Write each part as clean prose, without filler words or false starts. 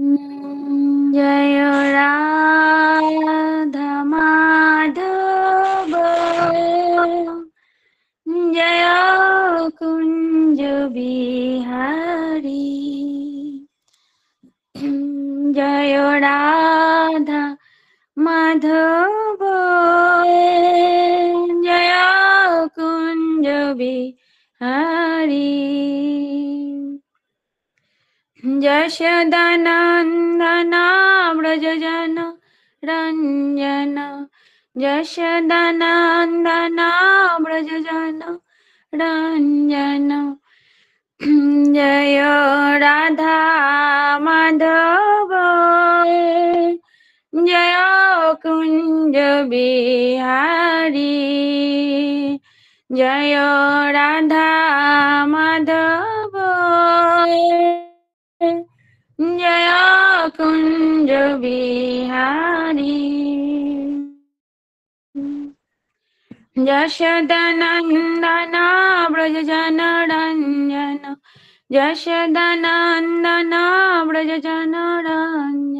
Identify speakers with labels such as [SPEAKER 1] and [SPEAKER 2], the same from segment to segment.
[SPEAKER 1] জয় রাধা মাধব, জয় কুঞ্জ বিহারী। জয় রাধা মাধব, জয় কুঞ্জ বিহারী। যশোদানন্দনা ব্রজজন রঞ্জন, যশোদানন্দনা ব্রজজন রঞ্জন। জয় রাধা মাধব, জয় কুঞ্জ বিহারী। জয় রাধা মাধব, জয় কুঞ্জ বিহারী। যশোদানন্দন ব্রজজন রঞ্জন, যশোদানন্দন ব্রজজন রঞ্জন,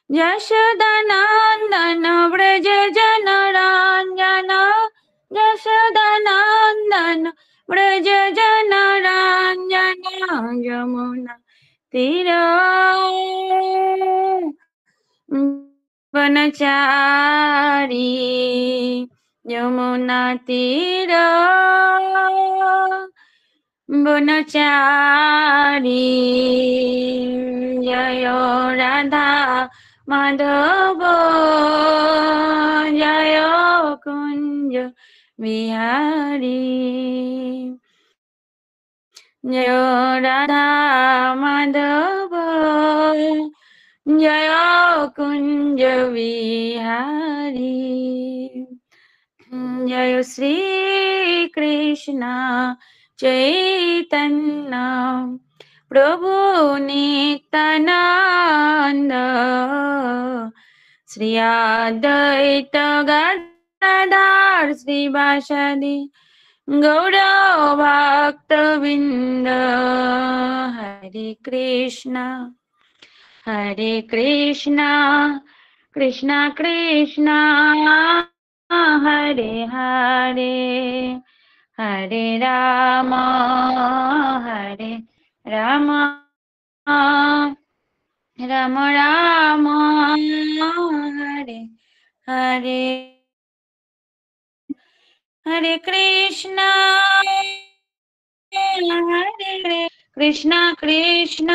[SPEAKER 1] যশোদানন্দন ব্রজজন রঞ্জন, যশোদানন্দন ব্রজজন রঞ্জন। যমুনা তীর বনচারী, যমুনা তীর বনচারী। জয় রাধা মাধব, জয় কুঞ্জ বিহারী। জয় রাধা মাধব, জয় কুঞ্জ বিহারী। জয় শ্রী কৃষ্ণ চৈতন্য প্রভু নিত্যানন্দ, শ্রী অদ্বৈত গদাধর শ্রীবাসাদি গৌর ভক্তবৃন্দ। হরে কৃষ্ণ হরে কৃষ্ণ, কৃষ্ণ কৃষ্ণ হরে হরে, হরে রাম হরে রাম, রাম রাম হরে হরে। হরে কৃষ্ণ হরে কৃষ্ণ, কৃষ্ণ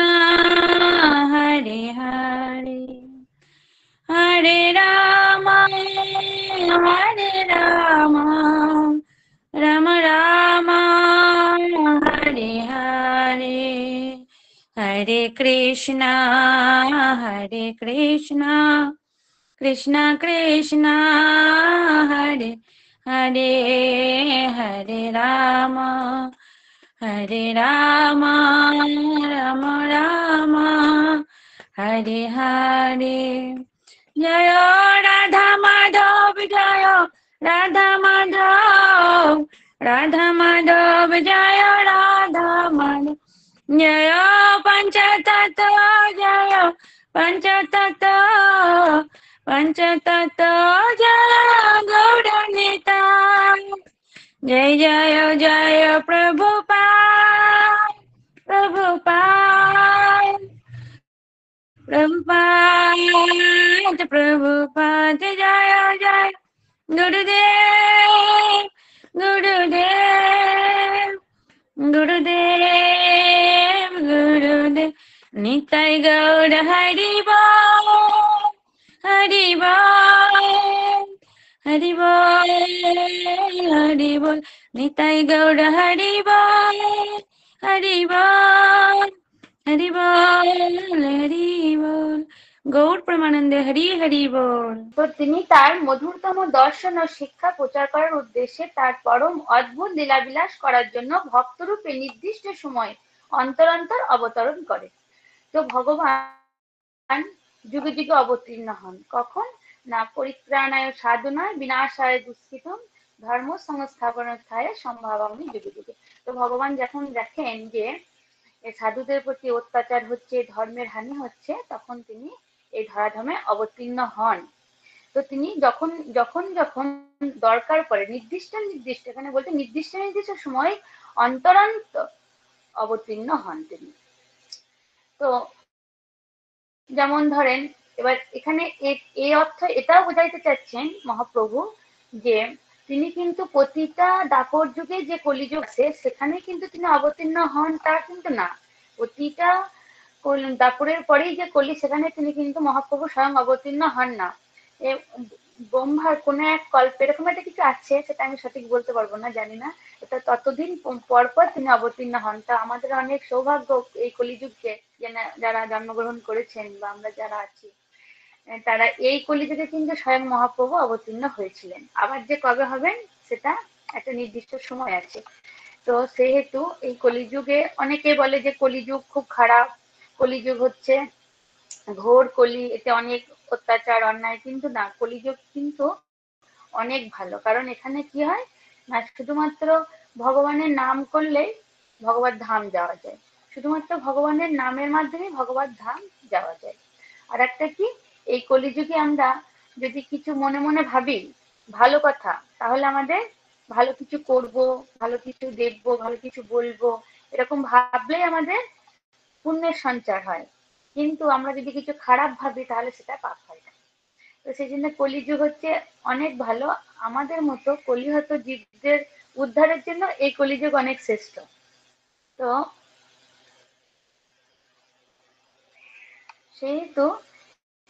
[SPEAKER 1] হরে হরে, হরে রাম রাম রাম হরে হরে। হরে কৃষ্ণ কৃষ্ণ কৃষ্ণ হরে হরে, হরে রাম রাম রাম হরে হরে। জয় রাধা মাধব, জয় রাধা মাধব, রাধা মাধব জয় রাধা মাধব। জয় পঞ্চতত্ত্ব, জয় পঞ্চতত্ত্ব, পঞ্চতত্ত্ব জয় গৌর নিতাই। जय जय जय प्रभुपाद, प्रभुपाद, प्रभुपाद, प्रभुपाद जय जय गुरुदेव, गुरुदेव, गुरुदेव, गुरुदेव। निताय गौर हरि बोल, हरि बोल, हरि बोल, हरि बोल। निताय गौर हरि बोल, हरि बोल, हरि बोल, हरि बोल। গৌর প্রেমানন্দে হরি হরি বল।
[SPEAKER 2] তো তিনি তার মধুরতম দর্শন ও শিক্ষা প্রচার করার উদ্দেশ্যে তার পরম অদ্ভুত লীলাবিলাস করার জন্য ভক্তরূপে নির্দিষ্ট সময় অন্তর অন্তর অবতরণ করে। তো ভগবান যুগে যুগে অবতীর্ণ হন। কখন? না পরিত্রাণায় সাধনায় বিনাশায় দুষ্কৃতম ধর্ম সংস্থাপনার্থায় সম্ভাবামি যুগে যুগে। তো ভগবান যখন দেখেন যে এই সাধুদের প্রতি অত্যাচার হচ্ছে, ধর্মের হানি হচ্ছে, তখন তিনি এই ধরাধামে অবতীর্ণ হন। তো তিনি যখন যখন যখন দরকার পড়ে, নির্দিষ্ট নির্দিষ্ট, এখানে বলতে নির্দিষ্ট নির্দিষ্ট সময় অন্তরান্ত অবতীর্ণ হন তিনি। তো যেমন ধরেন, এবার এখানে এই অর্থ এটাও বোঝাইতে চাচ্ছেন মহাপ্রভু যে তিনি কিন্তু প্রতিটা দাপর যুগে যে কলিযুগ আছে সেখানে কিন্তু তিনি অবতীর্ণ হন তা কিন্তু না। প্রতিটা দাপরের পরেই যে কলি, সেখানে তিনি কিন্তু মহাপ্রভু স্বয়ং অবতীর্ণ হন না। ব্রহ্মার কোন এক কল্পে এরকম একটা কিছু আছে, সেটা আমি সঠিক বলতে পারবো না, জানি না। এটা ততদিন পর পর তিনি অবতীর্ণ হন। তা আমাদের অনেক সৌভাগ্য এই কলিযুগকে, যারা জন্মগ্রহণ করেছেন বা আমরা যারা আছি, তারা এই কলিযুগে কিন্তু স্বয়ং মহাপ্রভু অবতীর্ণ হয়েছিলেন। আবার যে কবে হবেন সেটা একটা নির্দিষ্ট সময় আছে। তো সেহেতু এই কলিযুগে অনেকে বলে যে কলিযুগ খুব খারাপ, কলিযুগ হচ্ছে ঘোর কলি, এতে অনেক অত্যাচার অন্যায়, কিন্তু না, কলিযুগ কিন্তু অনেক ভালো। কারণ এখানে কি হয় না, শুধুমাত্র ভগবানের নাম করলেই ভগবত ধাম যাওয়া যায়, শুধুমাত্র ভগবানের নামের মাধ্যমে ভগবত ধাম যাওয়া যায়। আর একটা কি, এই কলিযুগে আমরা যদি কিছু মনে মনে ভাবি ভালো কথা, তাহলে আমাদের ভালো কিছু করব, ভালো কিছু দেখবো, ভালো কিছু বলবো, এরকম ভাবলেই আমাদের পুণ্যের সঞ্চার হয়। কিন্তু আমরা যদি কিছু খারাপ ভাবি তাহলে সেটা পাপ হয় না। তো সেই জন্য কলিযুগ হচ্ছে অনেক ভালো। আমাদের মতো কলিহত জীবদের উদ্ধারের জন্য এই কলিযুগ অনেক শ্রেষ্ঠ। তো সেহেতু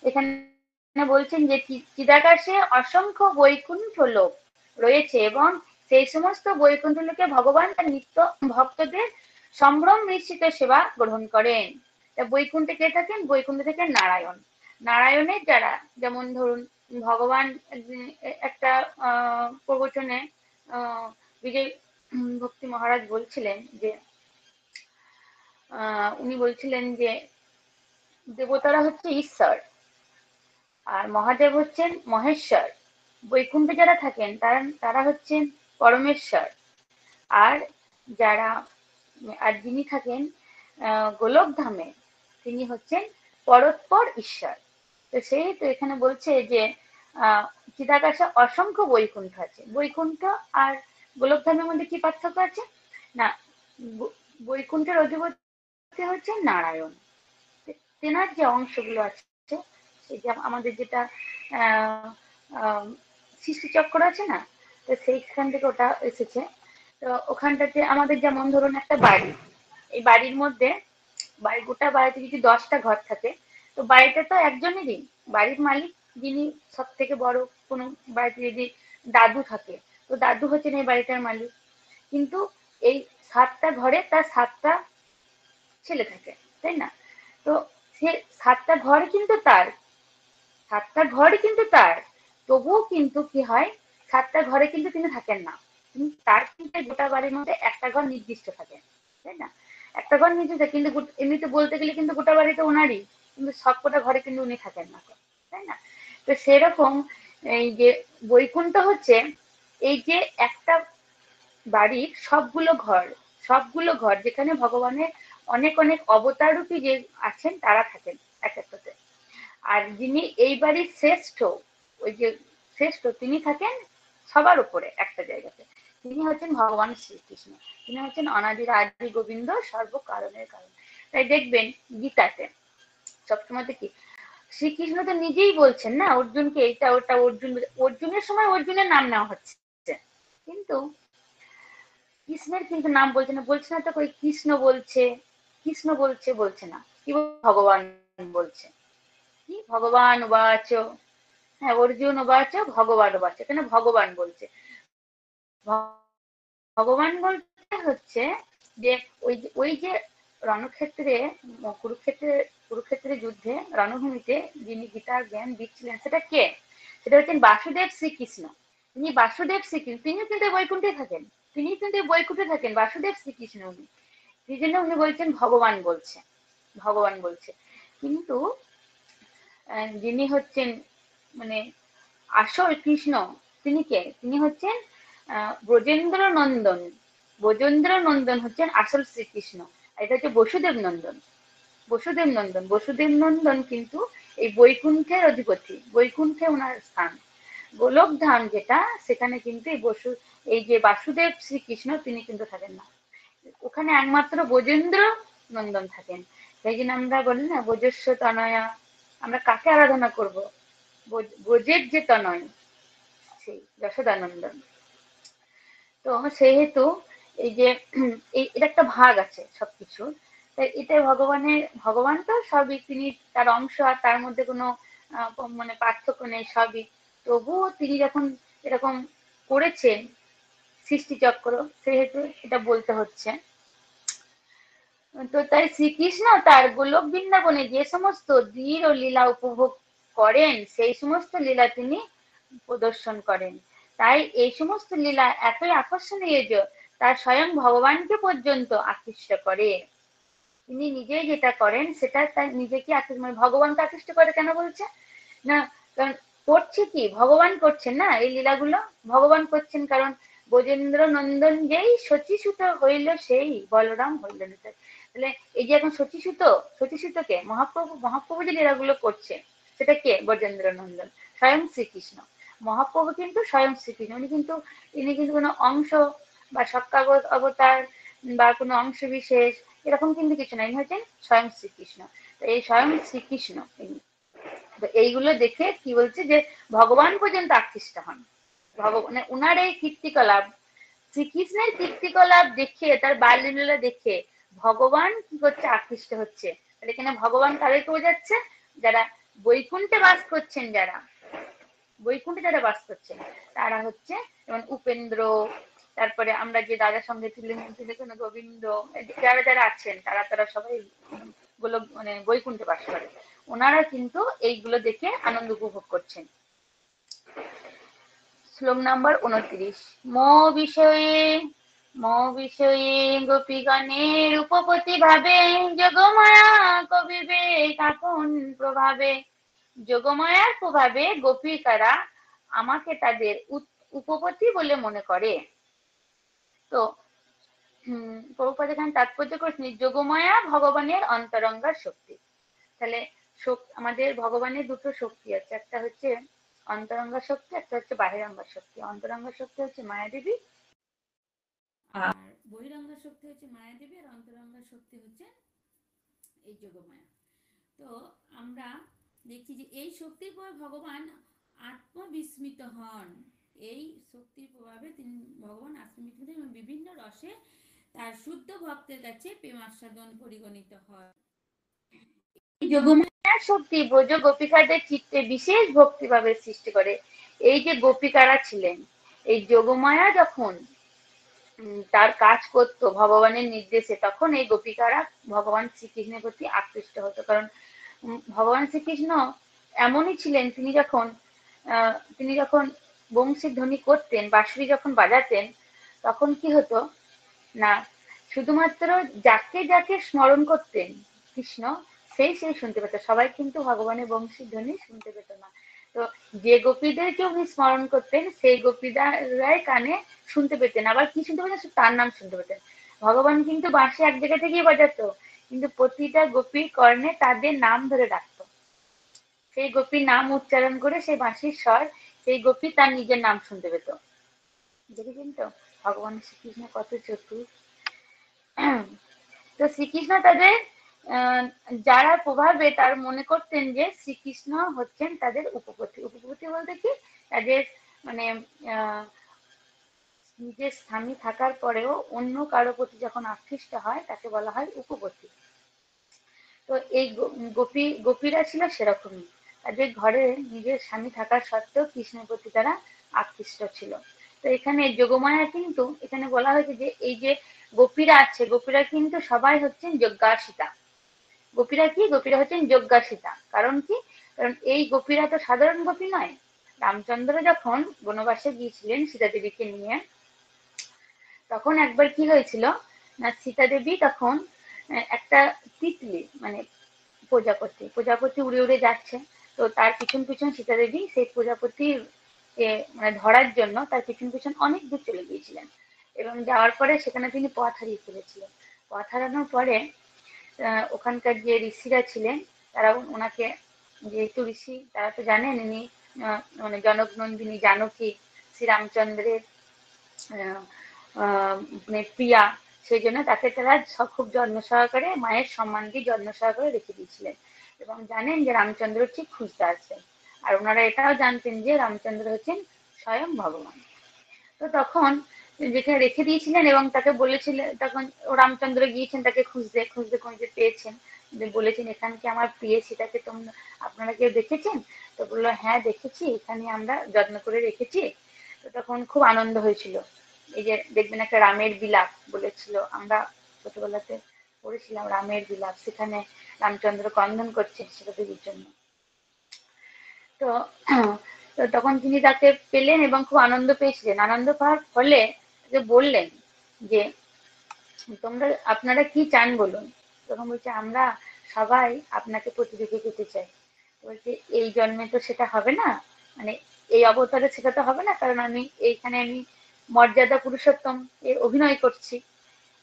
[SPEAKER 2] এখানে বলছেন যে চিদাকাশে অসংখ্য বৈকুণ্ঠ লোক রয়েছে এবং সেই সমস্ত বৈকুণ্ঠ লোকে ভগবান তার নিত্য ভক্তদের সম্ভ্রম মিশ্রিত সেবা গ্রহণ করেন। তা বৈকুণ্ঠে কে থাকেন? বৈকুণ্ঠে থাকেন নারায়ণ। নারায়ণের যারা, যেমন ধরুন ভগবান একটা প্রবচনে বিজয় ভক্তি মহারাজ বলছিলেন যে উনি বলছিলেন যে দেবতারা হচ্ছে ঈশ্বর আর মহাদেব হচ্ছেন মহেশ্বর, বৈকুণ্ঠে যারা থাকেন তারা হচ্ছেন পরমেশ্বর, আর যারা আর যিনি থাকেন গোলক ধামে তিনি হচ্ছেন পরস্পর ঈশ্বর। তো সেহেতু এখানে বলছে যে চিদাকাশে অসংখ্য বৈকুণ্ঠ আছে। বৈকুণ্ঠ আর গোলক ধামের মধ্যে কি পার্থক্য আছে না, বৈকুণ্ঠের অধিপতি হচ্ছে নারায়ণ, তেনার যে অংশগুলো আছে, সেই যে আমাদের যেটা সৃষ্টিচক্র আছে না, তো সেইখান থেকে ওটা এসেছে। তো ওখানটাতে আমাদের যেমন ধরুন একটা বাড়ি, এই বাড়ির মধ্যে গোটা বাড়িতে যদি 10টা ঘর থাকে, তো বাড়িটা তো একজনেরই, বাড়ির মালিক যিনি সব থেকে বড়, কোনো বাড়িতে যদি দাদু থাকে, তো দাদু হচ্ছেন এই বাড়িটার মালিক। কিন্তু এই 7টা ঘরে তার 7টা ছেলে থাকে, তাই না? তো সে 7টা ঘর কিন্তু তার, 7টা ঘরই কিন্তু তার, তবুও কিন্তু কি হয়, 7টা ঘরে কিন্তু তিনি থাকেন না। তার কিন্তু গোটা বাড়ির মধ্যে একটা ঘর নির্দিষ্ট থাকে, তাই না? একটা ঘর নির্দিষ্ট, কিন্তু এমনিতে বলতে গেলে কিন্তু গোটা বাড়িতে ওনারই, কিন্তু সবকটা ঘরে কিন্তু উনি থাকেন না, তাই না? তো সেরকম এই যে বৈকুণ্ঠ হচ্ছে এই যে একটা বাড়ির সবগুলো ঘর যেখানে ভগবানের অনেক অনেক অবতার রূপী যে আছেন তারা থাকেন এক একটাতে। আর যিনি এই বাড়ির শ্রেষ্ঠ, ওই যে শ্রেষ্ঠ, তিনি থাকেন সবার উপরে একটা জায়গাতে, তিনি হচ্ছেন ভগবান শ্রীকৃষ্ণ। তিনি হচ্ছেন অনাদির আদি গোবিন্দ, সর্বকারণের কারণ। তাই দেখবেন গীতাতে সবসময় কি শ্রীকৃষ্ণ তো নিজেই বলছেন না অর্জুনকে এটা ওটা, অর্জুনের সময় অর্জুনের নাম নেওয়া হচ্ছে, কিন্তু কৃষ্ণের কিন্তু নাম বলছে না তো, কই কৃষ্ণ বলছে, বলছে না, কি ভগবান বলছে, কি ভগবান উবাচ, হ্যাঁ অর্জুন উবাচ ভগবান উবাচ, এখানে ভগবান বলছে। ভগবান বলতে হচ্ছে যে ওই যে রণক্ষেত্রে, কুরুক্ষেত্রের যুদ্ধে রণভূমিতে যিনি গীতার জ্ঞান দিচ্ছিলেন সেটা কে? সেটা হচ্ছেন বাসুদেব শ্রীকৃষ্ণ। তিনি বাসুদেব শ্রীকৃষ্ণ, তিনিও কিন্তু বৈকুণ্ঠে থাকেন, বাসুদেব শ্রীকৃষ্ণ উনি, সেই জন্য উনি বলছেন ভগবান বলছে। কিন্তু যিনি হচ্ছেন মানে আসল কৃষ্ণ, তিনি কে? তিনি হচ্ছেন ব্রজেন্দ্র নন্দন হচ্ছেন আসল শ্রীকৃষ্ণ। এটা হচ্ছে বসুদেব নন্দন। বসুদেব নন্দন, বসুদেব নন্দন কিন্তু এই বৈকুণ্ঠের অধিপতি, বৈকুণ্ঠে ওনার স্থান। গোলকধাম যেটা, সেখানে কিন্তু এই যে বাসুদেব শ্রীকৃষ্ণ তিনি কিন্তু থাকেন না, ওখানে একমাত্র ব্রজেন্দ্র নন্দন থাকেন। সেই জন্য আমরা বলি না ব্রজস্ব তনয়া, আমরা কাকে আরাধনা করব? ব্রজের যে তনয়, সেই যশোদানন্দন। তো সেহেতু এই যে এটা একটা ভাগ আছে সবকিছু, তাই এটা ভগবান তো সবই, তিনি তার অংশ, আর তার মধ্যে কোনো মানে পার্থক্য নেই, সবই। তবুও তিনি যখন এরকম করেছেন সৃষ্টিচক্র, সেহেতু এটা বলতে হচ্ছে। তো তাই শ্রীকৃষ্ণ তার গোলক বৃন্দাবনে যে সমস্ত ধীর ও লীলা উপভোগ করেন, সেই সমস্ত লীলা তিনি প্রদর্শন করেন। তাই এই সমস্ত লীলা এতই আকর্ষণীয় যে তার স্বয়ং ভগবানকে পর্যন্ত আকৃষ্ট করে। তিনি নিজেই যেটা করেন সেটা তার নিজেকে মানে ভগবানকে আকৃষ্ট করে। কেন বলছে না? কারণ করছে কি, ভগবান করছেন না এই লীলাগুলো, ভগবান করছেন। কারণ ব্রজেন্দ্র নন্দন যেই শচীসুত হইল সেই বলরাম হইল নিতাই। তাহলে এই যে এখন শচীসুতকে মহাপ্রভু যে লীলাগুলো করছে, সেটা কে? ব্রজেন্দ্র নন্দন, স্বয়ং শ্রীকৃষ্ণ। মহাপ্রভু কিন্তু স্বয়ং শ্রীকৃষ্ণ, ইনি কিন্তু কোনো অংশ বা সপ্তাবত অবতার বা কোনো অংশ বিশেষ, এরকম কিন্তু কিছু না, ইনি হচ্ছেন স্বয়ং শ্রীকৃষ্ণ। তো এই স্বয়ং শ্রীকৃষ্ণ ইনি। তো এইগুলো দেখে কি বলছে যে ভগবান পর্যন্ত আকৃষ্ট হন। ভগবান উনার এই কীর্তিকলাপ, শ্রীকৃষ্ণের কীর্তিকলাপ দেখে, তার বাল্যলীলা দেখে ভগবান কি করছে? আকৃষ্ট হচ্ছে। তাহলে এখানে ভগবান কাদেরকে বোঝাচ্ছে? যারা বৈকুণ্ঠে বাস করছেন, যারা বাস করছেন তারা হচ্ছে যেমন উপেন্দ্র, তারপরে আমরা যে দাদার সঙ্গে গোবিন্দ, যারা যারা আছেন তারা সবাই মানে বৈকুণ্ঠে বাস করে। ওনারা কিন্তু এইগুলো দেখে আনন্দ উপভোগ করছেন। শ্লোক নাম্বার 29। মো বিষয়ে গোপীগণের উপপতি ভাবে, যোগমায়া কবিবেক আপন প্রভাবে। যোগমায়ার প্রভাবে গোপিকারা আমাকে তাদের উপপতি বলে মনে করে। তো প্রভুপাদ এখানে তাৎপর্য করেছেন যোগমায়া ভগবানের অন্তরঙ্গার শক্তি। তাহলে আমাদের ভগবানের দুটো শক্তি আছে, একটা হচ্ছে অন্তরঙ্গা শক্তি, একটা হচ্ছে বাহিরঙ্গা শক্তি। অন্তরঙ্গা শক্তি হচ্ছে মায়াদেবী, আর বহিরঙ্গা শক্তি হচ্ছে মায়াদেবী, আর অন্তরঙ্গা শক্তি হচ্ছে এই যোগমায়া। তো আমরা দেখছি যে এই শক্তির পর ভগবান আত্মবিস্মিত হন। এই শক্তির প্রভাবে তিনি ভগবান আত্মবিস্মিত হন এবং বিভিন্ন রসে তার শুদ্ধ ভক্তের কাছে প্রেমাস্বাদন পরিগণিত হয়। যোগমায়ার শক্তি ব্রজ গোপিকাদের চিত্তে বিশেষ ভক্তিভাবের সৃষ্টি করে। এই যে গোপিকারা ছিলেন, এই যোগমায়া যখন তার কাজ করতো ভগবানের নির্দেশে, তখন এই গোপিকারা ভগবান শ্রীকৃষ্ণের প্রতি আকৃষ্ট হতো। কারণ ভগবান শ্রীকৃষ্ণ এমনই ছিলেন, তিনি যখন বংশীর ধ্বনি করতেন, বাঁশরি যখন বাজাতেন, তখন কি হতো না, শুধুমাত্র যাকে যাকে স্মরণ করতেন কৃষ্ণ, সেই শুনতে পেত, সবাই কিন্তু ভগবানের বংশীর ধ্বনি শুনতে পেত না। তো যে গোপীদেরকে উনি স্মরণ করতেন, সেই গোপীরাই কানে শুনতে পেতেন। আবার কি শুনতে পেতেন? তার নাম শুনতে পেতেন। ভগবান কিন্তু বাঁশি এক জায়গা থেকেই বাজাতো, কিন্তু প্রতিটা গোপীর কর্ণে তাদের নাম ধরে ডাকতো। সেই গোপীর নাম উচ্চারণ করে সেই বাঁশির স্বর, সেই গোপী তার নিজের নাম শুনতে পেত। দেখেছেন তো ভগবান শ্রীকৃষ্ণ কত চতুর। তো শ্রীকৃষ্ণ তাদের যারা প্রভাবে তার মনে করতেন যে শ্রীকৃষ্ণ হচ্ছেন তাদের উপপতি। উপপতি বলতে কি, তাদের মানে নিজের স্বামী থাকার পরেও অন্য কারো প্রতি যখন আকৃষ্ট হয় তাকে বলা হয় উপপতি। তো এই গোপীরা ছিল সেরকমই, তাদের ঘরে নিজের স্বামী থাকার সত্ত্বেও কৃষ্ণের প্রতি তারা আকৃষ্ট ছিল। তো এখানে যোগমায়া কিন্তু এখানে বলা হয়েছে যে এই যে গোপীরা আছে, গোপীরা কিন্তু সবাই হচ্ছেন যজ্ঞাসিতা। গোপীরা কি? গোপীরা হচ্ছেন যজ্ঞাসিতা। কারণ কি? কারণ এই গোপীরা তো সাধারণ গোপী নয়। রামচন্দ্র যখন বনবাসে গিয়েছিলেন সীতা দেবীকে নিয়ে, তখন একবার কি হয়েছিল না, সীতা দেবী তখন একটা তিতলি মানে প্রজাপতি উড়ে উড়ে যাচ্ছে। তো তার পিছন পিছন সীতা দেবী সেই প্রজাপতির মানে ধরার জন্য তার পিছন পিছন অনেক দূর চলে গিয়েছিলেন, এবং যাওয়ার পরে সেখানে তিনি পথ হারিয়ে ফেলেছিলেন। পথ হারানোর পরে ওখানকার যে ঋষিরা ছিলেন তারা ওনাকে, যেহেতু ঋষি তারা তো জানেন ইনি মানে জনকনন্দিনী জানকী শ্রীরামচন্দ্রের মানে প্রিয়া, সেই জন্য তাকে তারা খুব যত্ন সহকারে মায়ের সম্মান দিয়ে যত্ন সহকারে রেখে দিয়েছিলেন এবং জানেন যে রামচন্দ্র ঠিক খুঁজতে আসছেন। আর ওনারা এটাও জানতেন যে রামচন্দ্র হচ্ছেন স্বয়ং ভগবান। তো তখন যেখানে রেখে দিয়েছিলেন এবং তাকে বলেছিলেন, তখন রামচন্দ্র গিয়েছেন তাকে খুঁজতে খুঁজতে খুঁজতে পেয়েছেন, বলেছেন এখানে কি আমার প্রিয় সীতাকে তোমরা আপনারা কেউ দেখেছেন? তো বললো হ্যাঁ দেখেছি, এখানে আমরা যত্ন করে রেখেছি। তো তখন খুব আনন্দ হয়েছিল। এই যে দেখবেন একটা রামের বিলাপ বলেছিল, আমরা ছোটবেলাতে পড়েছিলাম রামের বিলাপ, সেখানে রামচন্দ্র ক্রন্দন করছেন সীতাদেবীর জন্য। তো তো তখন তিনি তাকে পেলেন এবং খুব আনন্দ পেয়েছিলেন। আনন্দ পাওয়ার ফলে যে বললেন যে তোমরা আপনারা কি চান বলুন। তখন বলছে আমরা সবাই আপনাকে প্রতিযোগী পেতে চাই। বলছে এই জন্মে তো সেটা হবে না, মানে এই অবতারে সেটা তো হবে না, কারণ আমি এইখানে আমি মর্যাদা পুরুষোত্তম এর অভিনয় করছি,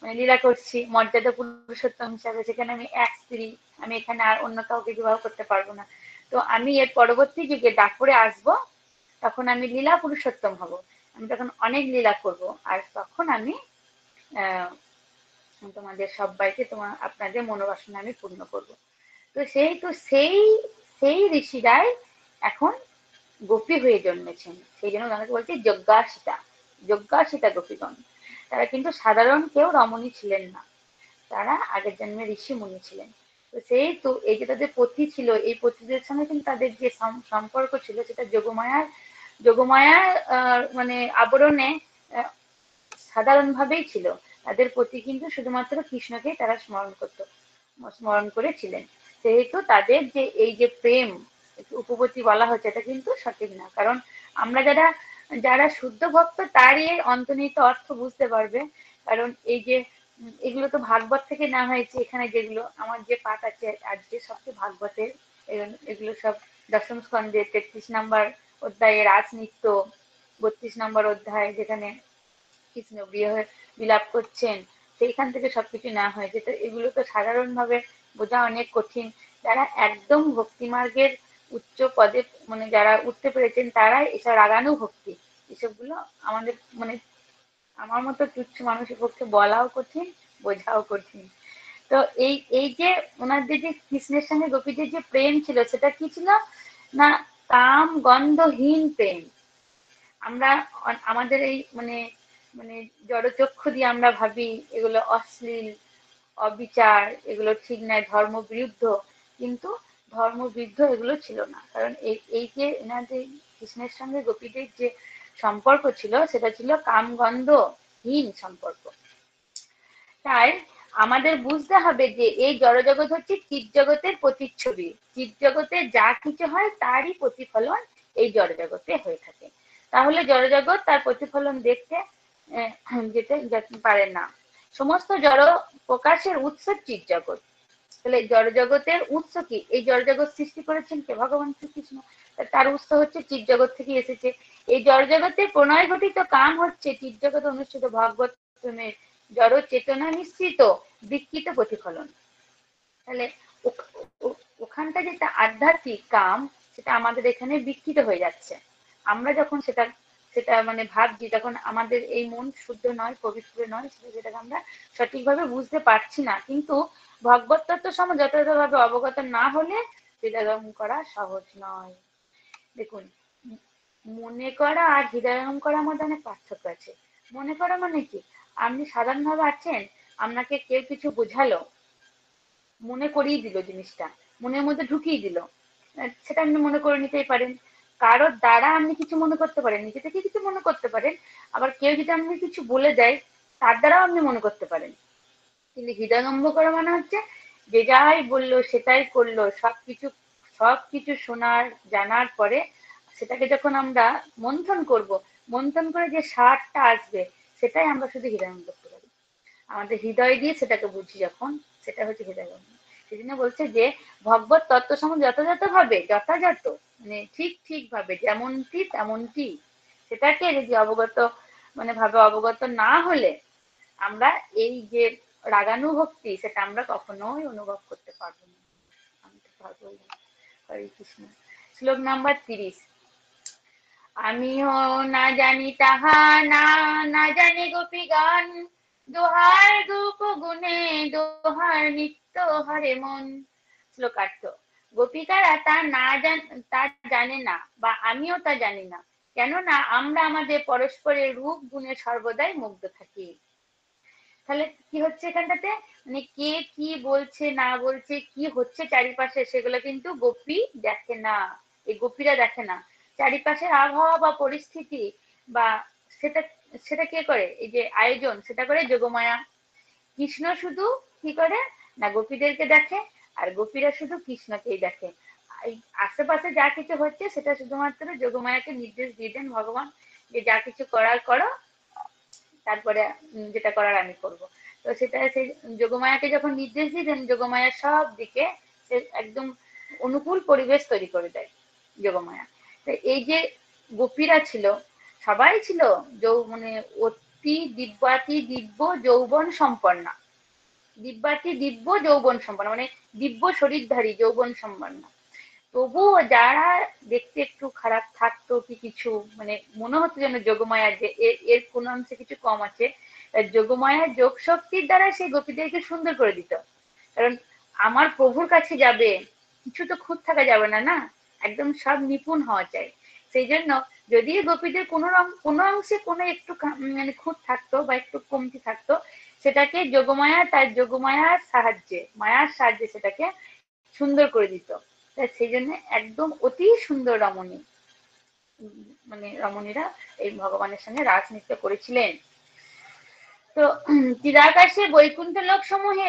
[SPEAKER 2] মানে লীলা করছি মর্যাদা পুরুষোত্তম হিসাবে, যেখানে আমি এক স্ত্রী, আমি এখানে আর অন্য কাউকে বিবাহ করতে পারবো না। তো আমি এর পরবর্তী যুগে ডাকরে আসবো, তখন আমি লীলা পুরুষোত্তম হব, আমি তখন অনেক লীলা করব, আর তখন আমি আহ তোমাদের সবাইকে আপনাদের মনোবাসনা আমি পূর্ণ করব। তো সেই সেই ঋষিরাই এখন গোপী হয়ে জন্মেছেন, সেই জন্য তাদেরকে বলছে যজ্ঞাসিতা, যজ্ঞাসিতা গোপীগণ। তারা কিন্তু সাধারণ কেউ রমণী ছিলেন না, তারা আগের জন্মে ঋষি মুনি ছিলেন। তো সেই তো এই যে তাদের পতি ছিল, এই পতিদের সঙ্গে কিন্তু তাদের যে সম্পর্ক ছিল সেটা যোগমায়ার মানে আবরণে সাধারণ ভাবেই ছিল। তাদের প্রতি কিন্তু শুধুমাত্র কৃষ্ণকে তারা স্মরণ করেছিলেন। সেহেতু তাদের যে এই যে প্রেম উপপত্তি বলা হচ্ছে, এটা কিন্তু সঠিক না। কারণ আমরা যারা যারা শুদ্ধ ভক্ত তারই অন্তর্নিহিত অর্থ বুঝতে পারবে। কারণ এই যে এগুলো তো ভাগবত থেকে নেওয়া হয়েছে, এখানে যেগুলো আমার যে পাঠ আছে আজকে সবচেয়ে ভাগবতের, এগুলো সব দশম স্কন্ধে 33 নম্বর অধ্যায়ে রাজনৃত্য, 32 নম্বর অধ্যায় যেখানে কৃষ্ণ বিলাপ করছেন, সেইখান থেকে সবকিছু নেওয়া হয়েছে। তো এগুলো তো সাধারণ ভাবে বোঝা অনেক কঠিন। যারা একদম ভক্তি মার্গের উচ্চ পদে মানে যারা উঠতে পেরেছেন তারাই এসব রাগানো ভক্তি, এসবগুলো আমাদের মানে আমার মতো তুচ্ছ মানুষের পক্ষে বলাও কঠিন, বোঝাও কঠিন। তো এই এই যে ওনাদের যে কৃষ্ণের সঙ্গে গোপীদের যে প্রেম ছিল, সেটা কি ছিল না, কাম গন্ধহীন প্রেম। আমরা আমাদের এই মানে মানে জড়চক্ষু দিয়ে আমরা ভাবি এগুলো অশ্লীল, অবিচার, এগুলো ঠিক নয়, ধর্মবিরুদ্ধ, কিন্তু ধর্মবিরুদ্ধ এগুলো ছিল না। কারণ এই যে এনাদের কৃষ্ণের সঙ্গে গোপীদের যে সম্পর্ক ছিল সেটা ছিল কামগন্ধহীন সম্পর্ক। তাই আমাদের বুঝতে হবে যে এই জড়জগৎ হচ্ছে চিৎজগতের প্রতিচ্ছবি, চিৎজগতে যা কিছু হয় তারই প্রতিফলন এই জড়জগতে হয়ে থাকে। তাহলে জড়জগৎ তার প্রতিফলন দেখতে যেতে পারে না। সমস্ত জড় প্রকাশের উৎস চিৎজগৎ। তাহলে জড়জগতের উৎস কি? এই জড়জগৎ সৃষ্টি করেছেন কে? ভগবান শ্রীকৃষ্ণ। তার উৎস হচ্ছে চিৎজগৎ থেকে এসেছে। এই জড়জগতে প্রণয় ঘটিত কাম হচ্ছে চিৎজগৎ অনুষ্ঠিত ভাগবত প্রেমের জড় চেতনা নিশ্চিত বিকৃত প্রতিফলন। তাহলে ওখানটা যেটা আধ্যাত্মিক কাম, সেটা আমাদের এখানে বিকৃত হয়ে যাচ্ছে। আমরা যখন সেটা সেটা মানে ভাবছি, তখন আমাদের এই মন শুদ্ধ নয়, পবিত্র নয়, সেটাকে আমরা সঠিকভাবে বুঝতে পারছি না। কিন্তু ভগবত তত্ত্ব সম্বন্ধে যথাযথভাবে অবগত না হলে হৃদয়ঙ্গম করা সহজ নয়। দেখুন, মনে করা আর হৃদয়ঙ্গম করার মধ্যে অনেক পার্থক্য আছে। মনে করা মানে কি? আপনি সাধারণভাবে আছেন, আপনাকে কেউ কিছু বোঝালো, মনে করিয়ে দিল জিনিসটা, মনের মধ্যে ঢুকিয়ে দিল, সেটা আপনি মনে করে নিতেই পারেন। কারোর দ্বারা আপনি কিছু মনে করতে পারেন, নিজে থেকে কিছু মনে করতে পারেন। আবার কেউ যদি আপনি কিছু বলে দেয়, তার দ্বারাও আপনি মনে করতে পারেন। কিন্তু হৃদয়ঙ্গম করা মানে হচ্ছে যে যাই বললো সেটাই করলো, সবকিছু শোনার জানার পরে সেটাকে যখন আমরা মন্থন করব, মন্থন করে যে সারটা আসবে, সেটাই আমরা শুধু হৃদয়ঙ্গম করতে পারি। আমাদের হৃদয় দিয়ে সেটাকে বুঝি যখন, সেটা হচ্ছে হৃদয়ঙ্গম। সেজন্য বলছে যে ভগবত তত্ত্ব সম্বন্ধে যথাযথ মানে ঠিক ভাবে যেমনটি তেমনটি, সেটাকে যদি অবগত মানে ভাবে অবগত না হলে আমরা এই যে রাগানুভক্তি সেটা আমরা কখনোই অনুভব করতে পারবো না। আমি তো পারবোই না। হরে কৃষ্ণ। শ্লোক নাম্বার 30। আমিও না জানি তাহা, না না জানি গোপী গান, দোহার রূপ গুণে দোহার নিত্য হরে মন। শ্লোকার্থ। গোপিকারা তা জানে না, বা আমিও তা জানি না, কেননা আমরা আমাদের পরস্পরের রূপ গুণে সর্বদাই মুগ্ধ থাকি। তাহলে কি হচ্ছে এখানটাতে, মানে কে কি বলছে না বলছে, কি হচ্ছে চারিপাশে, সেগুলো কিন্তু গোপী দেখে না। এই গোপীরা দেখে না চারিপাশের আবহাওয়া বা পরিস্থিতি, বা সেটা সেটা কে করে, এই যে আয়োজন সেটা করে যোগমায়া। কৃষ্ণ শুধু কি করে না, গোপীদেরকে দেখে, আর গোপীরা শুধু কৃষ্ণকেই দেখে। এই আশেপাশে যা কিছু হচ্ছে সেটা শুধুমাত্র যোগমায়াকে নির্দেশ দিয়ে দেন ভগবান, যে যা কিছু করার করো, তারপরে যেটা করার আমি করব। তো সেটা সেই যোগমায়াকে যখন নির্দেশ দিলেন, যোগমায়া সব দিকে সে একদম অনুকূল পরিবেশ তৈরি করে দেয় যোগমায়া। তো এই যে গোপীরা ছিল, সবাই ছিল মানে অতি দিব্যাতি দিব্য যৌবন সম্পন্না, দিব্যাতি দিব্য যৌবন সম্পন্ন, মানে দিব্য শরীরধারী যৌবন সম্পন্ন। তবুও যারা দেখতে একটু খারাপ থাকতো কি কিছু, মানে মনে হতো যেন যোগমায়ার যে এর কোন অংশে কিছু কম আছে, যোগমায়ার যোগ শক্তির দ্বারা সেই গোপীদেরকে সুন্দর করে দিত। কারণ আমার প্রভুর কাছে যাবে, কিছু তো খুঁত থাকা যাবে না, না, একদম সব নিপুণ হওয়া চাই। সেই জন্য যদি গোপীদের কোনো অংশে কোনো একটু মানে খুঁত থাকতো বা একটু কমতি থাকতো, সেটাকে যোগমায়া তার যোগমায়ার সাহায্যে, মায়ার সাহায্যে সেটাকে সুন্দর করে দিত। সেই জন্য একদম অতি সুন্দর রমণী, মানে রমণীরা এই ভগবানের সঙ্গে রাস নৃত্য করেছিলেন। তো চিদাকাশে বৈকুণ্ঠ লোক সমূহে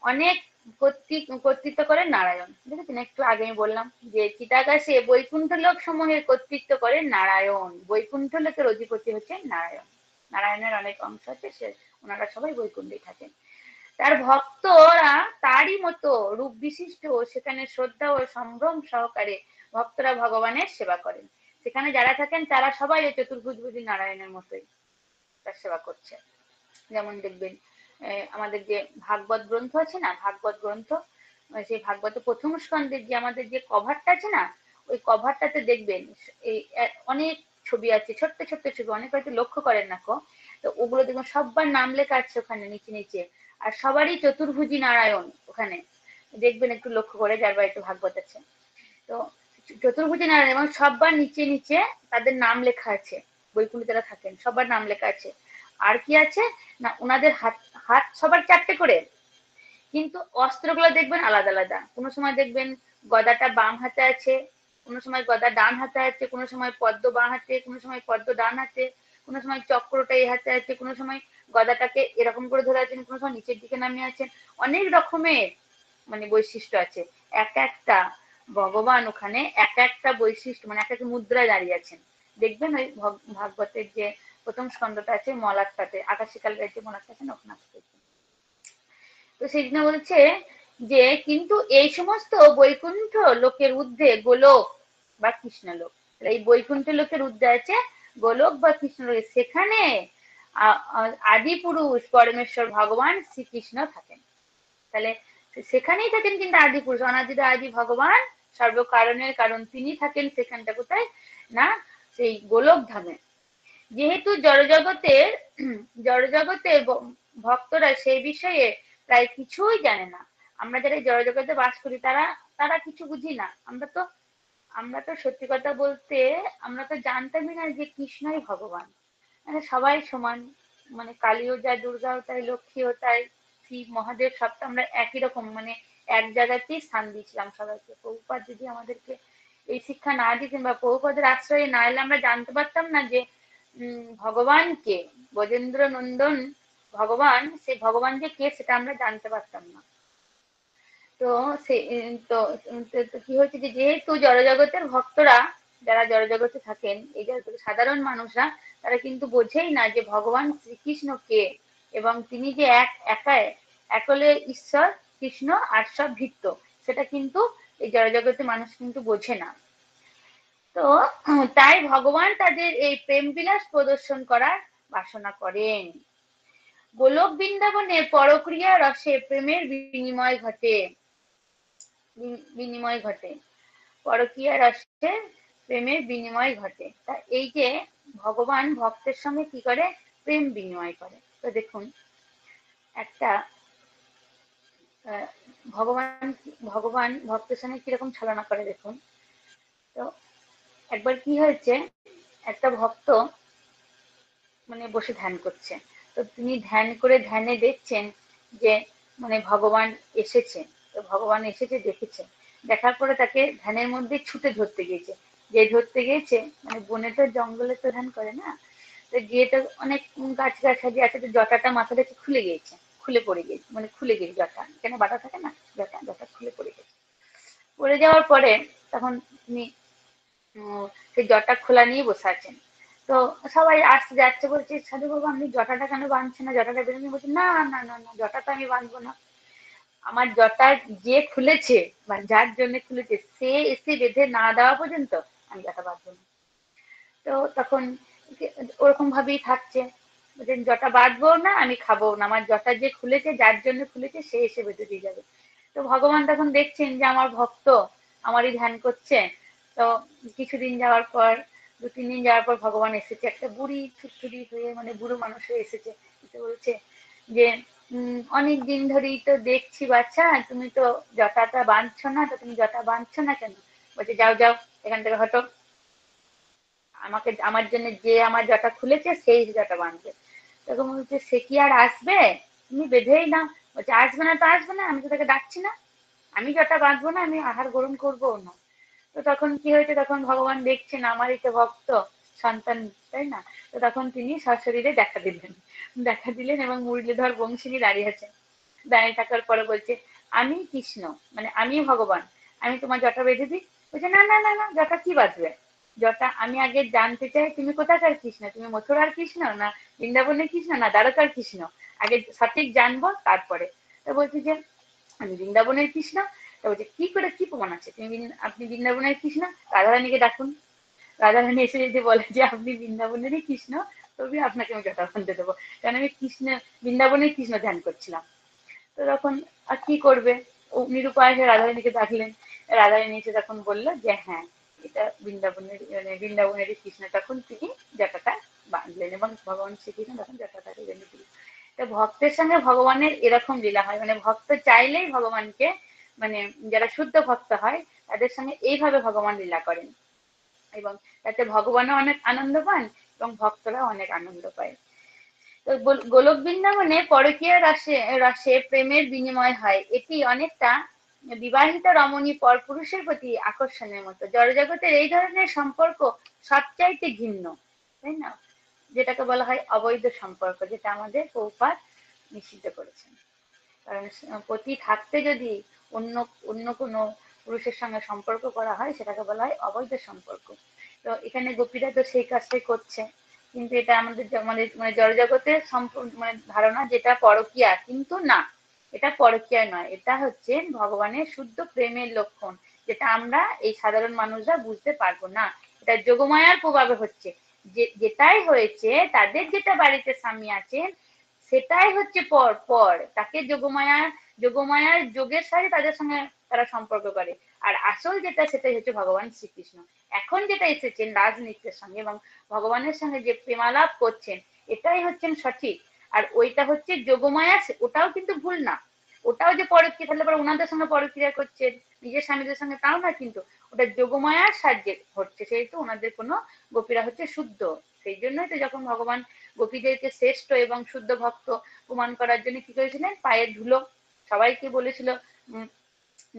[SPEAKER 2] অনেক কর্তৃত্ব করেন নারায়ণ। দেখেছেন, একটু আগে আমি বললাম যে চিদাকাশে বৈকুণ্ঠ লোক সমূহের কর্তৃত্ব করেন নারায়ণ। বৈকুণ্ঠ লোকের অধিপতি হচ্ছেন নারায়ণ। নারায়ণের অনেক অংশ আছে, ওনারা সবাই বৈকুণ্ঠে থাকেন। তার ভক্তরা তারই মতো রূপ বিশিষ্ট, সেখানে শ্রদ্ধা ও সম্ভ্রম সহকারে ভক্তরা ভগবানের সেবা করেন। সেখানে যারা থাকেন তারা সবাই চতুর্ভুজভুজি নারায়ণের মতোই তার সেবা করছে। যেমন দেখবেন আমাদের যে ভাগবত গ্রন্থ আছে না, ভাগবত গ্রন্থ, সেই ভাগবত প্রথম স্কন্ধের যে আমাদের যে কভারটা আছে না, ওই কভারটাতে দেখবেন এই অনেক ছবি আছে, ছোট্ট ছোট্ট ছবি, অনেক হয়তো লক্ষ্য করেন না কো, তো ওগুলো দেখবেন সবার নাম লেখা আছে ওখানে নিচে নিচে, আর সবারই চতুর্ভুজি নারায়ণ ওখানে দেখবেন, একটু লক্ষ্য করে যার বাড়িতে ভাগবত আছে। তো চতুর্ভুজি নারায়ণ, এবং সবার নিচে নিচে তাদের নাম লেখা আছে, বৈকুণ্ঠে যারা থাকেন সবার নাম লেখা আছে। আর কি আছে না, ওনাদের হাত হাত সবার চারটে করে, কিন্তু অস্ত্রগুলো দেখবেন আলাদা আলাদা। কোনো সময় দেখবেন গদাটা বাম হাতে আছে, কোনো সময় গদা ডান হাতে আছে, কোনো সময় পদ্ম বাঁ হাতে, কোনো সময় পদ্ম ডান হাতে, কোনো সময় চক্রটা এই হাতে আছে, কোনো সময় গদাটাকে এরকম করে ধরে আছেন, কোনো সময় নিচের দিকে নামিয়ে আছেন। অনেক রকমের মানে বৈশিষ্ট্য আছে। এক একটা ভগবান ওখানে এক একটা বৈশিষ্ট্য, মানে এক একটা মুদ্রায় দাঁড়িয়ে আছেন। দেখবেন ওই ভাগবতের যে প্রথম স্কন্ধটা আছে মলাটটাতে, আকাশী কালের যে মলাটটা আছে না, ওখানে আছে। তো সেদিন বলছে যে কিন্তু এই সমস্ত বৈকুণ্ঠ লোকের ঊর্ধ্বে গোলক বা কৃষ্ণলোক। এই বৈকুণ্ঠ লোকের ঊর্ধ্বে আছে গোলক বা কৃষ্ণলোক, সেখানে আদি পুরুষ পরমেশ্বর ভগবান শ্রীকৃষ্ণ থাকেন। তাহলে সেখানেই থাকেন, কিন্তু আদি পুরুষ অনাদির আদি ভগবান, সর্বকারণের কারণ তিনি থাকেন সেখানটা কোথায় না, সেই গোলক ধামে। যেহেতু জড়জগতের ভক্তরা সেই বিষয়ে প্রায় কিছুই জানে না। আমরা যারা জড়জগতে বাস করি তারা তারা কিছু বুঝি না। আমরা তো সত্যি কথা বলতে আমরা তো জানতামই না যে কৃষ্ণই ভগবান। মানে সবাই সমান, মানে কালীও যা, দুর্গাও তাই, লক্ষ্মীও তাই, শিব মহাদেব সব তো আমরা একই রকম, মানে এক জায়গাতেই স্থান দিয়েছিলাম সবাইকে। প্রভুপাদ যদি আমাদেরকে এই শিক্ষা না দিতেন বা প্রভুপাদের আশ্রয়ে না এলে আমরা জানতে পারতাম না যে ভগবানকে, ব্রজেন্দ্র নন্দন ভগবান, সেই ভগবান যে কে সেটা আমরা জানতে পারতাম না। তো সে তো কি হয়েছে যে যেহেতু জড়জগতের ভক্তরা, যারা জড়জগতে থাকেন, এই জগতের সাধারণ মানুষরা, তারা কিন্তু বোঝেই না যে ভগবান শ্রীকৃষ্ণ কে, এবং তিনি যে একলে ঈশ্বর কৃষ্ণ আর সব ভিত্ত, সেটা কিন্তু এই জড়জগতের মানুষ কিন্তু বোঝে না। তো তাই ভগবান তাদের এই প্রেম বিলাস প্রদর্শন করার বাসনা করেন। গোলক বৃন্দাবনে পরক্রিয়া রসে প্রেমের বিনিময় ঘটে। বিনিময় ঘটে, পরকীয়া রসে প্রেমের বিনিময় ঘটে। তা এই যে ভগবান ভক্তের সঙ্গে কি করে, প্রেম বিনিময় করে। তো দেখুন একটা ভগবান ভগবান ভক্তের সঙ্গে কিরকম ছলনা করে দেখুন। তো একবার কি হয়েছে, একটা ভক্ত মানে বসে ধ্যান করছে। তো তিনি ধ্যান করে ধ্যানে দেখছেন যে মানে ভগবান এসেছে। তো ভগবান এসেছে দেখেছে, দেখার পরে তাকে ধ্যানের মধ্যে ছুটে ধরতে গিয়েছে। যে ধরতে গিয়েছে মানে বনে তো জঙ্গলে তো ধ্যান করে না, তো গিয়ে তো অনেক গাছ গাছালি আছে, তো জটাটা মাথা থেকে খুলে গিয়েছে, খুলে পড়ে গিয়েছে, মানে খুলে গিয়েছে জটা, এখানে বাটা থাকে না, জটা জটা খুলে পড়ে গেছে। পড়ে যাওয়ার পরে তখন তিনি সেই জটা খোলা নিয়ে বসে আছেন। তো সবাই আসতে যাচ্ছে, বলছে সাধু বাবা আপনি জটাটা কেন বাঁধছেন না, জটাটা বেরোনি? বলছে না না না না, জটা তো আমি বাঁধবো না। আমার জটা যে খুলেছে বা যার জন্য খুলেছে সে এসে বেঁধে না দেওয়া পর্যন্ত আমি জটা বাঁধবো না। তো তখন ওরকম ভাবেই থাকছে, বলছেন জটা বাঁধবো না, আমি খাবো না, আমার জটা যে খুলেছে যার জন্য খুলেছে সে এসে বেঁধে দিয়ে যাবে। তো ভগবান তখন দেখছেন যে আমার ভক্ত আমারই ধ্যান করছে। তো কিছুদিন যাওয়ার পর, 2-3 দিন যাওয়ার পর ভগবান এসেছে, একটা বুড়ি ছুটছুড়ি হয়ে, মানে বুড়ো মানুষ হয়ে এসেছে। এসে বলছে যে অনেক দিন ধরেই তো দেখছি বাচ্চা তুমি তো জটাটা বাঁধছো না, তো তুমি জটা বাঁধছো না কেন? বলছে যাও যাও এখান থেকে হটো, আমাকে আমার জন্য যে আমার জটা খুলেছে সেই জটা বাঁধবে। তখন বলছে সে কি আর আসবে, তুমি বেঁধেই না। বলছে আসবে না তো আসবে না, আমি তো তাকে ডাকছি না, আমি জটা বাঁধবো না, আমি আহার গ্রহণ করবো না। তো তখন কি হয়েছে, তখন ভগবান দেখছেন আমারই তো ভক্ত সন্তান, তাই না? তো তখন তিনি সশরীরে দেখা দিলেন, দেখা দিলেন এবং মুরলীধর বংশী নিয়ে দাঁড়িয়ে আছেন। দাঁড়িয়ে থাকার পরে বলছে আমি কৃষ্ণ, মানে আমি ভগবান, আমি তোমার জটা বেঁধে দিই। বলছে না না না না, জটা কি বাঁধবে, জটা আমি আগে জানতে চাই তুমি কোথাকার কৃষ্ণ, তুমি মথুরার কৃষ্ণ না বৃন্দাবনের কৃষ্ণ না দ্বারকার কৃষ্ণ, আগে সঠিক জানবো তারপরে। তো বলছি যে আমি বৃন্দাবনের কৃষ্ণ। তো বলছে কি করে, কি প্রমাণ আছে তুমি আপনি বৃন্দাবনের কৃষ্ণ? রাধারানীকে ডাকুন। রাধারানী এসে যদি বলে যে আপনি বৃন্দাবনেরই কৃষ্ণ, তবে আপনাকে আমি জটা বাঁধতে দেবো, কারণ আমি কৃষ্ণ বৃন্দাবনের কৃষ্ণ ধ্যান করছিলাম। তো তখন আর কি করবে, ও নিরুপায় হয়ে রাধারানীকে ডাকলেন। রাধারানী এসে তখন বললো যে হ্যাঁ এটা বৃন্দাবনের, মানে বৃন্দাবনেরই কৃষ্ণ। তখন তিনি জটাটা বাঁধলেন এবং ভগবান শ্রীকৃষ্ণ তখন জটাটাকে বেঁধে দিলেন। তো ভক্তের সঙ্গে ভগবানের এরকম লীলা হয়, মানে ভক্ত চাইলেই ভগবানকে, মানে যারা শুদ্ধ ভক্ত হয় তাদের সঙ্গে এইভাবে ভগবান লীলা করেন, এবং তাতে ভগবানও অনেক আনন্দ পান এবং ভক্তরাও অনেক আনন্দ পায়। তো গোলক বৃন্দাবনে পরকীয়া রসে রসে প্রেমের বিনিময় হয়, এটি অনেকটা বিবাহিত রমণী পরপুরুষের প্রতি আকর্ষণের মতো। জড়জগতের এই ধরনের সম্পর্ক সবচাইতে ঘৃণ্য, তাই না? যেটাকে বলা হয় অবৈধ সম্পর্ক, যেটা আমাদের প্রভুপাদ নিষিদ্ধ করেছেন। কারণ পতি থাকতে যদি অন্য অন্য কোনো পুরুষের সঙ্গে সম্পর্ক করা হয় সেটাকে বলা হয় অবৈধ সম্পর্ক। তো এখানে গোপীরা তো সেই কাজটাই করছে, কিন্তু এটা আমাদের মানে মানে জড়জগতের মানে ধারণা যেটা পরকীয়া, কিন্তু না, এটা পরকীয়া নয়, এটা হচ্ছে ভগবানের শুদ্ধ প্রেমের লক্ষণ, যেটা আমরা এই সাধারণ মানুষরা বুঝতে পারবো না। এটা যোগমায়ার প্রভাবে হচ্ছে, যে যেটাই হয়েছে তাদের যেটা বাড়িতে স্বামী আছেন সেটাই হচ্ছে পর পর তাকে যোগমায়ার যোগের সাথে তাদের সঙ্গে তারা সম্পর্ক করে। আর আসল যেটা সেটাই হচ্ছে ভগবান শ্রীকৃষ্ণ। এখন যেটা এসেছেন রাজনীতির সঙ্গে এবং ভগবানের সঙ্গে যে প্রেমালাপ করছেন এটাই হচ্ছেন সঠিক। আর ওইটা হচ্ছে যোগমায়া, ওটাও কিন্তু ভুল না, ওটাও যে পরক্রিয়া, তাহলে পরে ওনাদের সঙ্গে পরক্রিয়া করছেন নিজের স্বামীদের সঙ্গে, তাও না, কিন্তু ওটা যোগমায়ার সাহায্যে হচ্ছে, সেহেতু ওনাদের কোনো গোপীরা হচ্ছে শুদ্ধ। সেই জন্যই তো যখন ভগবান গোপীদেরকে শ্রেষ্ঠ এবং শুদ্ধ ভক্ত প্রমাণ করার জন্য কি করেছিলেন, পায়ের ধুলো সবাইকে বলেছিল।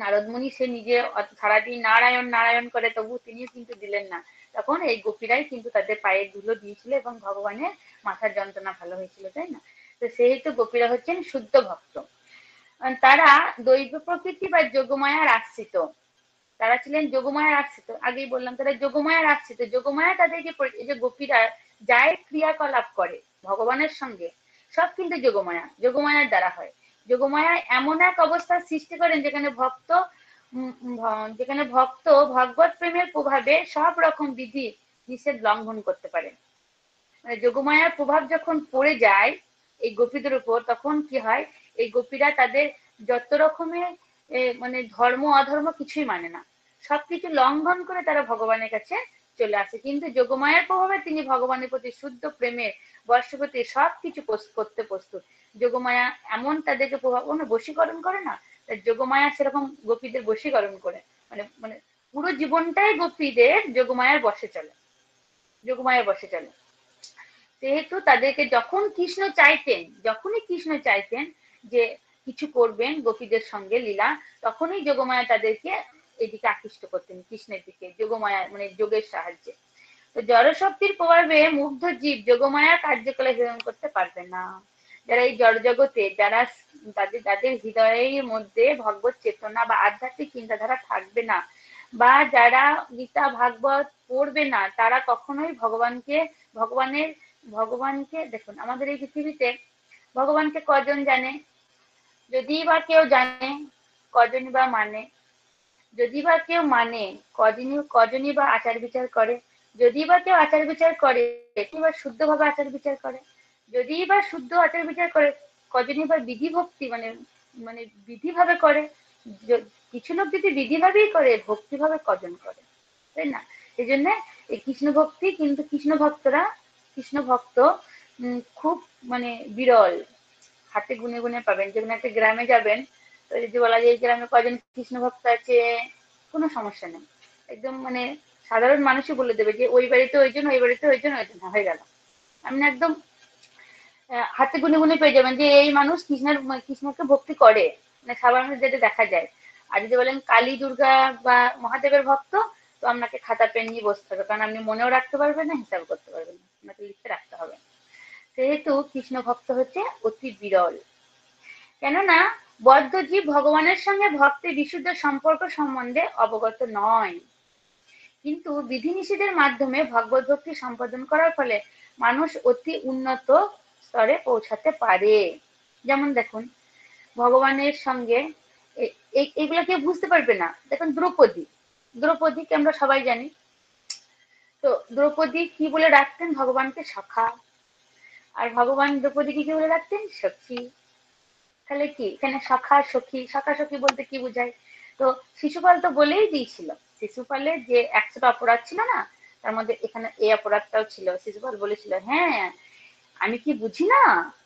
[SPEAKER 2] নারদ মুনি সে নিজে সারাদিন নারায়ণ নারায়ণ করে, তবু তিনি কিন্তু দিলেন না। তখন এই গোপীরাই কিন্তু তাদের পায়ের ধুলো দিয়েছিল এবং ভগবানের মাথার যন্ত্রণা ভালো হয়েছিল, তাই না? তো সেহেতু গোপীরা হচ্ছেন শুদ্ধ ভক্ত। তারা দৈব প্রকৃতি বা যোগমায়ার আশ্রিত, তারা ছিলেন যোগমায়ার আশ্রিত, আগেই বললাম তারা যোগমায়ার আশ্রিত। যোগমায়া তাদের যে গোপীরা যাই ক্রিয়াকলাপ করে ভগবানের সঙ্গে সব কিন্তু যোগমায়ার দ্বারা হয়। যোগমায়া এমন এক অবস্থার সৃষ্টি করেন যেখানে ভক্ত ভগবত প্রেমের প্রভাবে সব রকম বিধি নিষেধ লঙ্ঘন করতে পারে। মানে যোগমায়ার প্রভাব যখন পড়ে যায় এই গোপীদের উপর, তখন কি হয়, এই গোপীরা তাদের যত রকমের মানে ধর্ম অধর্ম কিছুই মানে না, সবকিছু লঙ্ঘন করে তারা ভগবানের কাছে চলে আসে। কিন্তু যোগমায়ার প্রভাবে তিনি ভগবানের প্রতি শুদ্ধ প্রেমের বশবর্তী সবকিছু করতে প্রস্তুত। যোগমায়া এমন তাদেরকে প্রভাব বশীকরণ করে না, যোগমায়া সেরকম গোপীদের বশীকরণ করে, মানে মানে পুরো জীবনটাই গোপীদের যোগমায়ার বশে চলে, যোগমায়ার বশে চলে। সেহেতু তাদেরকে যখনই কৃষ্ণ চাইতেন যে কিছু করবেন গোপীদের সঙ্গে লীলা, তখনই যোগমায়া তাদেরকে এদিকে আকৃষ্ট করতেন কৃষ্ণের দিকে, যোগমায়া মানে যোগের সাহায্যে। তো জড়শক্তির প্রভাবে মুগ্ধ জীব যোগমায়ার কার্যকলাপ গ্রহণ করতে পারবে না। যারা এই জড় জগতে, যারা যাদের হৃদয়ের মধ্যে ভগবত চেতনা বা আধ্যাত্মিক চিন্তাধারা থাকবে না, বা যারা গীতা ভাগবত পড়বে না, তারা কখনোই ভগবানকে দেখুন, আমাদের এই পৃথিবীতে ভগবানকে কজন জানে? যদি বা কেউ জানে, কজনই বা মানে? যদি বা কেউ মানে, কজনই বা আচার বিচার করে? যদি বা কেউ আচার বিচার করে, বা শুদ্ধভাবে আচার বিচার করে? যদি বা শুদ্ধ আচার বিচার করে, কজনই বা বিধি ভক্তি মানে মানে বিধিভাবে করে? কিছু লোক যদি বিধিভাবেই করে, ভক্তিভাবে কজন করে? তাই না? এই জন্য এই কৃষ্ণ ভক্তি, কিন্তু কৃষ্ণ ভক্ত খুব মানে বিরল, হাতে গুনে গুনে পাবেন। যেমন একটা গ্রামে যাবেন, তো যদি বলা যায় এই গ্রামে কজন কৃষ্ণ ভক্ত আছে, কোনো সমস্যা নেই, একদম মানে সাধারণ মানুষই বলে দেবে যে ওই বাড়িতে ওইজন, ওই বাড়িতে ওইজন, ওইজন, হয়ে গেল। আপনি একদম হাতে গুনে গুনে পেয়ে যাবেন যে এই মানুষ কৃষ্ণকে ভক্তি করে, মানে সাধারণত যেটা দেখা যায়। আর যদি বলেন কালী দুর্গা বা মহাদেবের ভক্ত, তো আপনাকে খাতা পেন নিয়ে বসতে হবে, কারণ আপনি মনেও রাখতে পারবেন না, হিসাব করতে পারবেন না, আপনাকে লিখে রাখতে হবে। সেহেতু কৃষ্ণ ভক্ত হচ্ছে অতি বিরল। কেননা বদ্ধ জীব ভগবানের সঙ্গে ভক্তের বিশুদ্ধ সম্পর্ক সম্বন্ধে অবগত নয়, কিন্তু বিধিনিষেধের মাধ্যমে ভগবত ভক্তি সম্পাদন করার ফলে মানুষ অতি উন্নত স্তরে পৌঁছাতে পারে। যেমন দেখুন, ভগবানের সঙ্গে এগুলো কেউ বুঝতে পারবে না। দেখুন দ্রৌপদীকে আমরা সবাই জানি। তো দ্রৌপদী কি বলে ডাকতেন ভগবানকে? সখা। আর ভগবান দ্রৌপদীকে কি বলে ডাকতেন? সখী। তাহলে কি এখানে সখা সখী বলতে কি বোঝায়? তো শিশুপাল তো বলেই দিয়েছিল, শিশুপালের যে 100টা অপরাধ ছিল না, তার মধ্যে এখানে এই অপরাধটাও ছিল। শিশুপাল বলেছিল, হ্যাঁ আমি কি বুঝি না,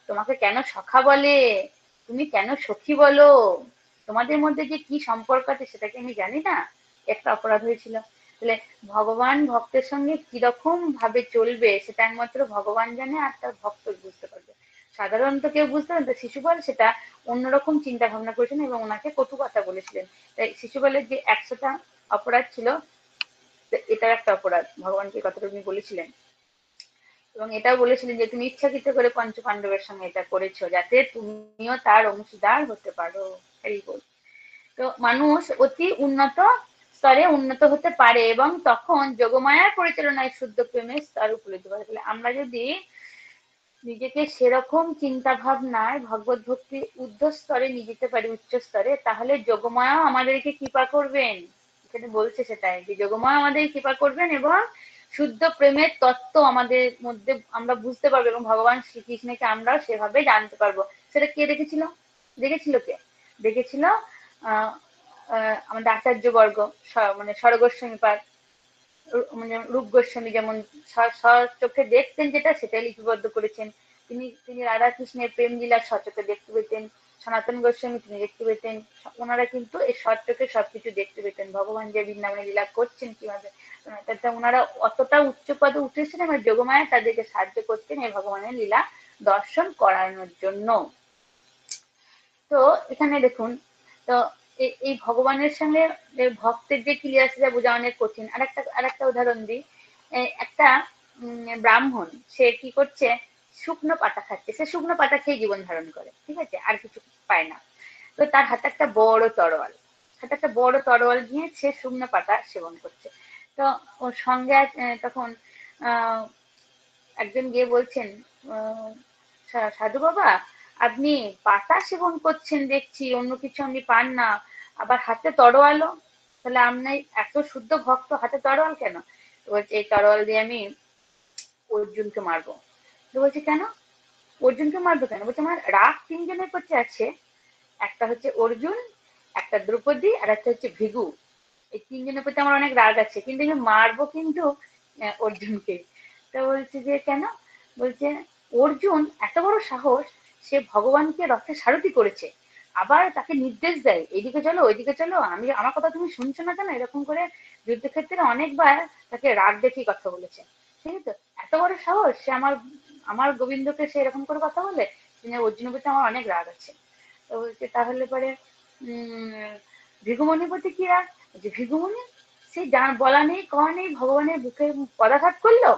[SPEAKER 2] তোমাকে কেন সখা বলে, তুমি কেন সখী বলো, তোমাদের মধ্যে যে কি সম্পর্ক আছে সেটা কি আমি জানি না? একটা অপরাধ হয়েছিল। তাহলে ভগবান ভক্তের সঙ্গে কিরকম ভাবে চলবে সেটা একমাত্র ভগবান জানে, আর তার ভক্ত বুঝতে পারবে। সাধারণত কেউ বুঝতে পারেন, তো শিশুপাল সেটা অন্যরকম চিন্তা ভাবনা করেছেন এবং ওনাকে কটু কথা বলেছিলেন। তাই শিশুপালের যে 100টা অপরাধ ছিল, এটার একটা অপরাধ ভগবানকে কথাটা উনি বলেছিলেন। এবং এটাও বলেছিলেন যে তুমি ইচ্ছাকৃত করে পঞ্চ পাণ্ডবের সঙ্গে এটা করেছো, যাতে তুমিও তার অংশীদার হতে পারো। এই বল। তো মানুষ অতি উন্নত স্তরে উন্নত হতে পারে এবং তখন যোগমায়ার পরিচালনায় শুদ্ধ প্রেমের স্তর উপনীত করে। তাহলে আমরা যদি নিজেকে সেরকম চিন্তা ভাবনায় ভগবত ভক্তির ঊর্ধ্ব স্তরে নিয়ে যেতে পারি, উচ্চ স্তরে, তাহলে যোগমায়া আমাদেরকে কৃপা করবেন। এখানে বলছে সেটাই, যে যোগমায়া আমাদের কৃপা করবেন এবং শুদ্ধ প্রেমের তত্ত্ব আমাদের মধ্যে আমরা বুঝতে পারবো, এবং ভগবান শ্রীকৃষ্ণকে আমরাও সেভাবে জানতে পারবো। সেটা কে দেখেছিল কে দেখেছিল? আহ আমাদের আচার্যবর্গ, মানে স্বর্গোস্বামী পাদ, মানে রূপ গোস্বামী যেমন চোখে দেখতেন যেটা, সেটাই লিপিবদ্ধ করেছেন। তিনি রাধা কৃষ্ণের প্রেম লীলা সচোখে দেখতে পেতেন। সনাতন গোস্বামী তিনি দেখতে পেতেন। ওনারা কিন্তু এই চোখে সবকিছু দেখতে পেতেন, ভগবান যে বৃন্দাবনে লীলা করছেন কিভাবে। ওনারা অতটা উচ্চ পদে উঠেছেন এবং যোগমায়া তাদেরকে সাহায্য করতেন এই ভগবানের লীলা দর্শন করানোর জন্য। তো এখানে দেখুন, তো এই ভগবানের সঙ্গে ভক্তের যে ক্লিয়ার সেটা বোঝা অনেক কঠিন। আরেকটা উদাহরণ দিই। একটা ব্রাহ্মণ, সে কি করছে, শুকনো পাতা খাচ্ছে। সে শুকনো পাতা খেয়ে জীবন ধারণ করে, ঠিক আছে, আর কিছু পায় না। তো তার হাতে একটা বড় তরোয়াল নিয়ে সে শুকনো পাতা সেবন করছে। তো ওর সঙ্গে তখন আহ একজন গিয়ে বলছেন, সাধু বাবা, আপনি পাতা সেবন করছেন দেখছি, অন্য কিছু আপনি পান না, আবার হাতে তরোয়ালও, তাহলে আপনি এত শুদ্ধ ভক্ত, হাতে তরোয়াল কেন? তো বলছে এই তরোয়াল দিয়ে আমি অর্জুনকে মারবো। তো বলছে কেন? অর্জুনকে মারবে কেন? বলছে আমার রাগ তিনজনের প্রতি আছে, একটা হচ্ছে অর্জুন, একটা দ্রৌপদী, আর একটা হচ্ছে ভৃগু। এই তিনজনের প্রতি আমার অনেক রাগ আছে, কিন্তু আমি মারবো কিন্তু অর্জুনকে। তো বলছে যে কেন? বলছে অর্জুন এত বড় সাহস, সে ভগবানকে রথে সারথি করেছে, আবার তাকে নির্দেশ দেয় এইদিকে চলো ওইদিকে চলো, আমি আমার কথা তুমি শুনছো না কেন, এরকম করে যুদ্ধক্ষেত্রে অনেকবার তাকে রাগ দেখিয়ে কথা বলেছে। ঠিক আছে, এত বড় সাহস, সে আমার আমার গোবিন্দকে সে এরকম করে কথা বলে, অর্জুনের প্রতি আমার অনেক রাগ আছে। তো বলছে তাহলে পরে ভৃগুমণির প্রতি কি রাগ? যে ভৃগুমণি সে বলা নেই কওয়া নেই ভগবানের বুকে পদাঘাত করলো,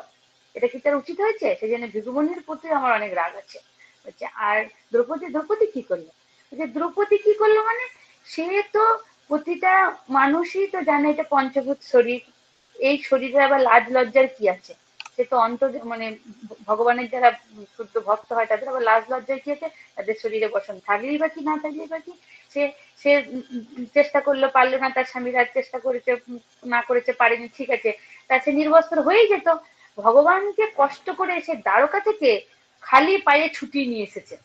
[SPEAKER 2] এটা কি তার উচিত হয়েছে? সেই জন্য ভৃগুমণির প্রতি আমার অনেক রাগ আছে। বলছে আর দ্রৌপদী, দ্রৌপদী কি করলো? বলছে দ্রৌপদী কি করলো মানে, সে তো প্রতিটা মানুষই তো জানে এটা পঞ্চভূত শরীর, এই শরীরে আবার লাজ লজ্জার কি আছে? সে তো মানে ভগবানের যারা শুদ্ধ ভক্ত হয় তাদের আবার লাজ লজ্জার কি আছে? তাদের শরীরে বসন থাকলেই বা কি, না থাকলেই বা কি। সে সে চেষ্টা করলো, পারলো না, তার স্বামীরা চেষ্টা করেছে, না করেছে, পারেনি, ঠিক আছে, তা সে নির্বস্ত্র হয়েই যেত। ভগবানকে কষ্ট করে সে দ্বারকা থেকে খালি পায়ে ছুটিয়ে নিয়ে এসেছে।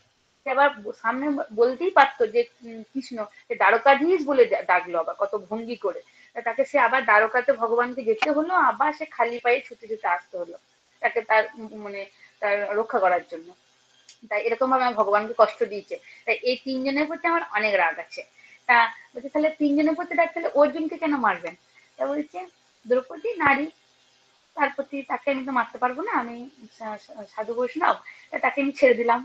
[SPEAKER 2] সে আবার সামনে বলতেই পারতো যে কৃষ্ণ, সে দ্বারকাধীশ বলে ডাকলো, আবার কত ভঙ্গি করে। তাকে সে আবার দ্বারকাতে ভগবানকে যেতে হলো, আবার সে খালি পায়ে ছুটে ছুটে আসতে হলো তাকে তার মানে তার রক্ষা করার জন্য। তাই এরকম ভাবে আমার ভগবানকে কষ্ট দিয়েছে। তাই এই তিনজনের প্রতি আমার অনেক রাগ আছে। তা বলছে তাহলে তিনজনের প্রতি রাগ, তাহলে অর্জুনকে কেন মারবেন? তা বলছে দ্রৌপদী নারী, তার প্রতি তাকে আমি তো মারতে পারবো না, আমি সাধু বৈষ্ণব, তাকে আমি ছেড়ে দিলাম।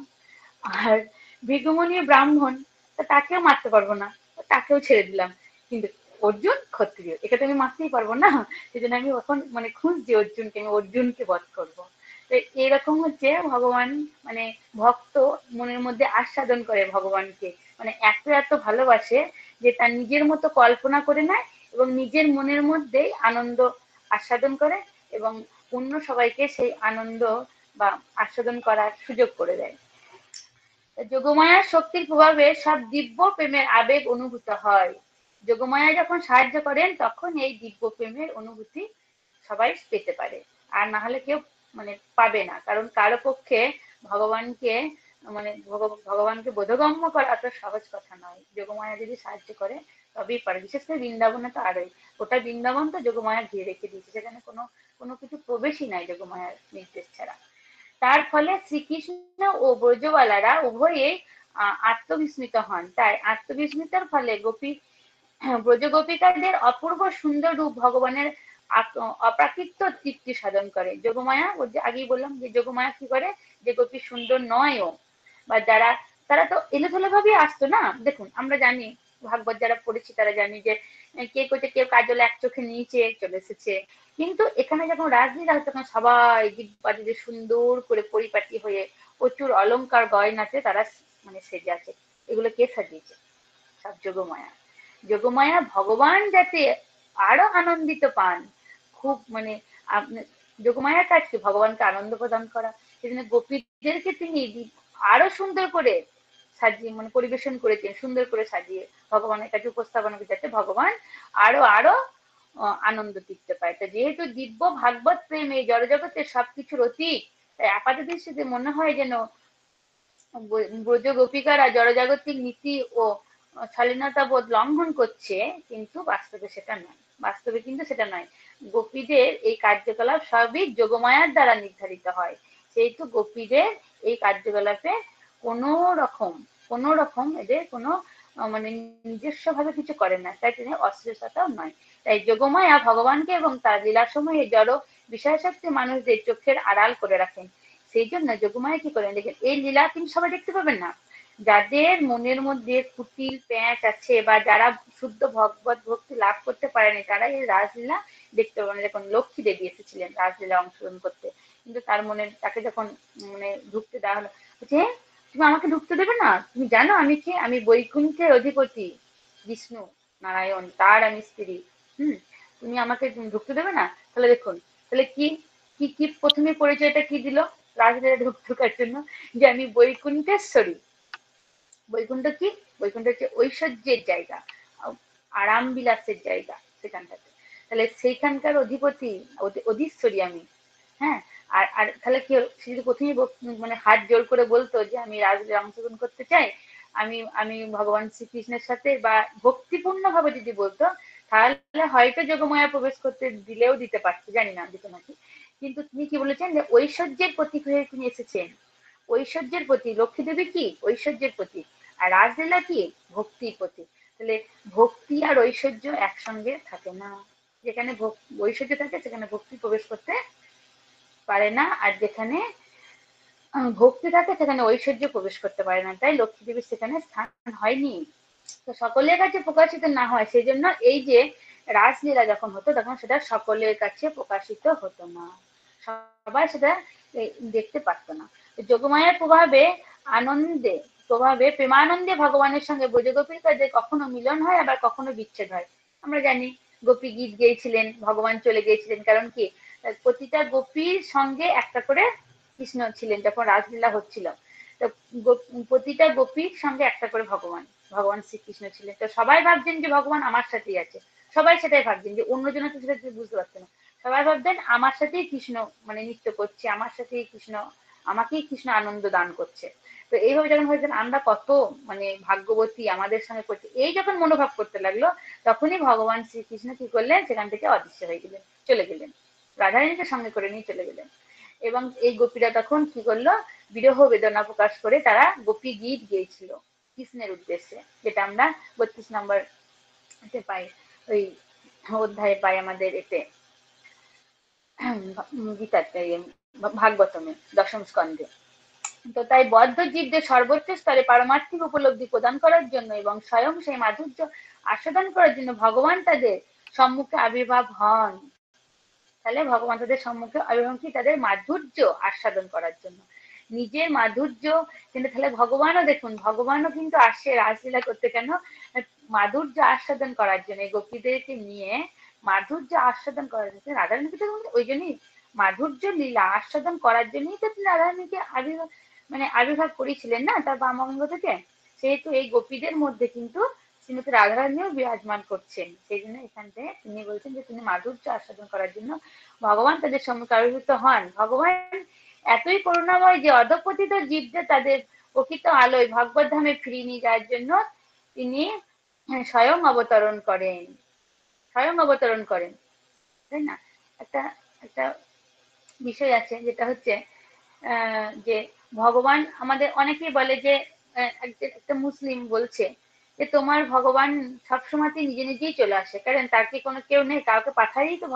[SPEAKER 2] আর ভৃগুমণি ব্রাহ্মণ, তা তাকেও মারতে পারবো না, তাকেও ছেড়ে দিলাম। কিন্তু অর্জুন ক্ষত্রিয়, একে তো আমি মারতেই পারবো না, সেই জন্য আমি এখন মানে খুঁজছি অর্জুনকে, আমি অর্জুনকে বধ করবো। তো এরকম হচ্ছে ভগবান, মানে ভক্ত মনের মধ্যে আস্বাদন করে ভগবানকে, মানে এত এত ভালোবাসে যে তার নিজের মতো কল্পনা করে নেয় এবং নিজের মনের মধ্যেই আনন্দ আস্বাদন করে এবং অন্য সবাইকে সেই আনন্দ বা আস্বাদন করার সুযোগ করে দেয়। যোগমায়ার শক্তির প্রভাবে সব দিব্য প্রেমের আবেগ অনুভূত হয়। যোগমায়া যখন সাহায্য করেন তখন এই দিব্য প্রেমের অনুভূতি সবাই পেতে পারে, আর না হলে কেউ মানে পাবে না, কারণ কারো পক্ষে ভগবানকে মানে ভগবানকে বোধগম্য করা এত সহজ কথা নয়। যোগমায়া যদি সাহায্য করে তবেই পারে, বিশেষ করে বৃন্দাবনে তো আরোই, ওটা বৃন্দাবন তো যোগমায়া ঘিরে রেখে দিয়েছে, সেখানে কোনো কোনো কিছু প্রবেশই নাই যোগমায়ার নির্দেশ ছাড়া। তার ফলে শ্রীকৃষ্ণ ও ব্রজবালারা উভয়েই আত্মবিস্মিত হন। তাই আত্মবিস্মিতের ফলে ব্রজ গোপিকাদের অপূর্ব সুন্দর রূপ ভগবানের অপ্রাকৃত তৃপ্তি সাধন করে। যোগমায়া, আগেই বললাম যে যোগমায়া কি করে, যে গোপী সুন্দর নয়ও বা যারা, তারা তো এলোথেলো ভাবে আসতো না। দেখুন আমরা জানি, ভাগবত যারা পড়েছি তারা জানি যে কে করছে, কেউ কাজল এক চোখে নিচে চলে এসেছে, কিন্তু এখানে যখন রাজলীলা হচ্ছে তখন সবাই দিব্যাদিতে সুন্দর করে পরিপাটি হয়ে প্রচুর অলংকার গয়নাতে তারা মানে সেজে আছে। এগুলো কে সাজিয়েছে? সব যোগমায়া। যোগমায়া ভগবান যাতে আরো আনন্দিত পান, খুব মানে যোগমায়ার কাজ কি? ভগবানকে আনন্দ প্রদান করা। সেজন্য গোপীদেরকে তিনি আরো সুন্দর করে সাজিয়ে মানে পরিবেশন করেছেন, সুন্দর করে সাজিয়ে ভগবানের কাছে উপস্থাপন করে, যাতে ভগবান আরো আরো আনন্দ টিকতে পায়। তো যেহেতু দিব্য ভাগবত প্রেম এই জড়জগতের সবকিছুর অতীত, তাই আপাত দৃষ্টিতে মনে হয় যেন ব্রজ গোপিকারা জড়জাগতিক নীতি ও শালীনতা বোধ লঙ্ঘন করছে, কিন্তু বাস্তবে সেটা নয়। বাস্তবে কিন্তু সেটা নয়। গোপীদের এই কার্যকলাপ সবই যোগমায়ার দ্বারা নির্ধারিত হয়, সেহেতু গোপীদের এই কার্যকলাপে কোনো রকম এদের কোনো মানে নিজস্ব ভাবে কিছু করে না, তাই তিনি অশ্লীলতাও নয়। তাই যোগমায়া ভগবানকে এবং তার লীলাসমূহে জড় বিষয়াসক্তি মানুষদের চোখের আড়াল করে রাখেন। সেই জন্য যোগমায়া কি করেন দেখেন, এই লীলা কিন্তু সবাই দেখতে পাবেন না। যাদের মনের মধ্যে কুটিল প্যাঁচ আছে বা যারা শুদ্ধ ভগবত ভক্তি লাভ করতে পারেনি, তারা এই রাসলীলা দেখতে পাবেন। যখন লক্ষ্মী দেবী এসেছিলেন রাসলীলা অংশগ্রহণ করতে, কিন্তু তার মনে, তাকে যখন মানে ঢুকতে দেওয়া হলো, বলছে তুমি আমাকে ঢুকতে দেবে না? তুমি জানো আমি কে? আমি বৈকুণ্ঠের অধিপতি বিষ্ণু নারায়ণ, তার আমি স্ত্রী। তুমি আমাকে ঢুকতে দেবে না? তাহলে দেখুন, তাহলে কি কি কি প্রথমে পরিচয়টা কি দিল রাজলীলা ঢোকার জন্য, যে আমি বৈকুণ্ঠেশ্বরী। বৈকুণ্ঠ কি? বৈকুণ্ঠ হচ্ছে ঐশ্বর্যের জায়গা, আরাম বিলাসের জায়গা সেখানটাতে। তাহলে সেইখানকার অধিপতি, অধীশ্বরী আমি। হ্যাঁ, আর আর তাহলে কি হলো, সে যদি প্রথমেই মানে হাত জোর করে বলতো যে আমি রাসলীলা অংশগ্রহণ করতে চাই, আমি আমি ভগবান শ্রীকৃষ্ণের সাথে, বা ভক্তিপূর্ণ ভাবে যদি বলতো, তাহলে হয়তো যোগমায়া প্রবেশ করতে দিলেও দিতে পারতো, জানি না দিত নাকি। কিন্তু তিনি কি বলেছেন যে ঐশ্বর্যের প্রতীক হয়ে তিনি এসেছেন, ঐশ্বর্যের প্রতীক। লক্ষ্মী দেবী কি? ঐশ্বর্যের প্রতীক। আর রাসলীলা কি? ভক্তির প্রতীক। তাহলে ভক্তি আর ঐশ্বর্য একসঙ্গে থাকে না। যেখানে ঐশ্বর্য থাকে সেখানে ভক্তি প্রবেশ করতে পারে না, আর যেখানে ভক্তি থাকে সেখানে ঐশ্বর্য প্রবেশ করতে পারে না। তাই লক্ষ্মী দেবীর সেখানে স্থান হয়নি। তো সকলের কাছে প্রকাশিত না হয়, সেই জন্য এই যে রাসলীলা যখন হতো তখন সেটা সকলের কাছে প্রকাশিত হতো না, সবাই সেটা দেখতে পারতো না। যোগমায়ার প্রভাবে, আনন্দে প্রভাবে, প্রেমানন্দে ভগবানের সঙ্গে ব্রজগোপীর কাজে কখনো মিলন হয়, আবার কখনো বিচ্ছেদ হয়। আমরা জানি গোপী গীত গেয়েছিলেন, ভগবান চলে গিয়েছিলেন, কারণ কি প্রতিটা গোপীর সঙ্গে একটা করে কৃষ্ণ ছিলেন যখন রাসলীলা হচ্ছিল। তো প্রতিটা গোপীর সঙ্গে একটা করে ভগবান, ভগবান শ্রীকৃষ্ণ ছিলেন। তো সবাই ভাবছেন যে ভগবান আমার সাথেই আছে, সবাই সেটাই ভাবছেন, যে অন্যজনের তো সেটা বুঝতে পারছে না। সবাই ভাবছেন আমার সাথেই কৃষ্ণ মানে নৃত্য করছে, আমার সাথেই কৃষ্ণ, আমাকেই কৃষ্ণ আনন্দ দান করছে। তো এইভাবে যখন ভাবছেন আমরা কত মানে ভাগ্যবতী, আমাদের সঙ্গে করছে, এই যখন মনোভাব করতে লাগলো, তখনই ভগবান শ্রীকৃষ্ণ কি করলেন, সেখান থেকে অদৃশ্য হয়ে গেলেন, চলে গেলেন, রাধারানীকে সঙ্গে করে নিয়ে চলে গেলেন। এবং এই গোপীরা তখন কি করলো, বিরহ বেদনা প্রকাশ করে তারা গোপী গীত গেয়েছিল কৃষ্ণের উদ্দেশ্যে, যেটা আমরা 32 নম্বর পাই, ওই অধ্যায়ে পাই আমাদের এতে, গীতাতে, ভাগবতমে 10ম স্কন্ধে। তো তাই বদ্ধ জীবদের সর্বোচ্চ স্তরে পারমার্থিক উপলব্ধি প্রদান করার জন্য এবং স্বয়ং সেই মাধুর্য আস্বাদন করার জন্য ভগবান তাদের সম্মুখে আবির্ভাব হন। তাহলে ভগবান তাদের সম্মুখে আবির্ভাব কি? তাদের মাধুর্য আস্বাদন করার জন্য, নিজের মাধুর্য। কিন্তু তাহলে ভগবানও দেখুন, ভগবানও কিন্তু আসে রাসলীলা করতে, কেন? মাধুর্য আস্বাদন করার জন্য, গোপীদেরকে নিয়ে মাধুর্য আস্বাদন করার জন্য। রাধারানীকে তো ওই জন্যই মাধুর্য লীলা আস্বাদন করার জন্যই তো তিনি রাধারানীকে আবির্ভাব মানে আবির্ভাব করেছিলেন না তার বামাঙ্গ থেকে। সেহেতু এই গোপীদের মধ্যে কিন্তু শ্রীমতী রাধারানীও বিরাজমান করছেন। সেই জন্য এখান থেকে তিনি বলছেন যে তিনি মাধুর্য আস্বাদন করার জন্য ভগবান তাদের সম্মুখে আবির্ভূত হন। ভগবান এতই করুণাময় যে অধঃপতিত জীবদের তাদের প্রকৃত আলোয় ভগবত ধামে ফিরিয়ে নিয়ে যাওয়ার জন্য তিনি স্বয়ং অবতরণ করেন, স্বয়ং অবতরণ করেন, তাই না? একটা একটা বিষয় আছে, যেটা হচ্ছে যে ভগবান আমাদের, অনেকেই বলে যে একটা মুসলিম বলছে যে তোমার ভগবান সবসময়তেই নিজে নিজেই চলে আসে, কারণ তার কি কোনো কেউ নেই, কাউকে পাঠালেই তো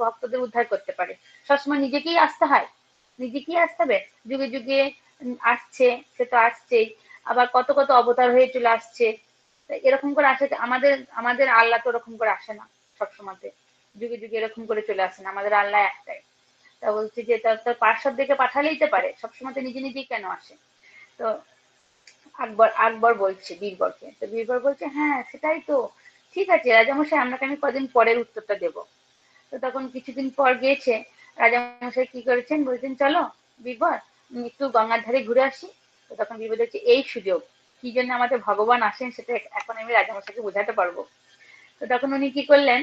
[SPEAKER 2] ভক্তদের উদ্ধার করতে পারে, সবসময় নিজেকেই আসতে হয়, নিজেকেই আসতে হবে, যুগে যুগে আসছে, সে তো আসছেই, আবার কত কত অবতার হয়ে চলে আসছে, এরকম করে আসে। আমাদের আমাদের আল্লাহ তো ওরকম করে আসে না, সবসময়তে যুগে যুগে এরকম করে চলে আসে না, আমাদের আল্লাহ একটাই। তা বলছি যে তার পার্শ্বদ দিকে পাঠালেই তো পারে, সবসময় তো নিজে নিজেই কেন আসে? তো আকবর আকবর বলছে বীরবরকে, তো বীরবর বলছে হ্যাঁ সেটাই তো, ঠিক আছে রাজামশাই, আপনাকে আমি কদিন পরের উত্তরটা দেব। তো তখন কিছুদিন পর গিয়েছে, রাজামশাই কি করেছেন, বলছেন চলো বীরবর একটু গঙ্গার ধারে ঘুরে আসি। তো তখন বীরবর দেখছে এই সুযোগ, কি জন্য আমাদের ভগবান আসেন সেটা এখন আমি রাজামশাইকে বোঝাতে পারবো। তো তখন উনি কি করলেন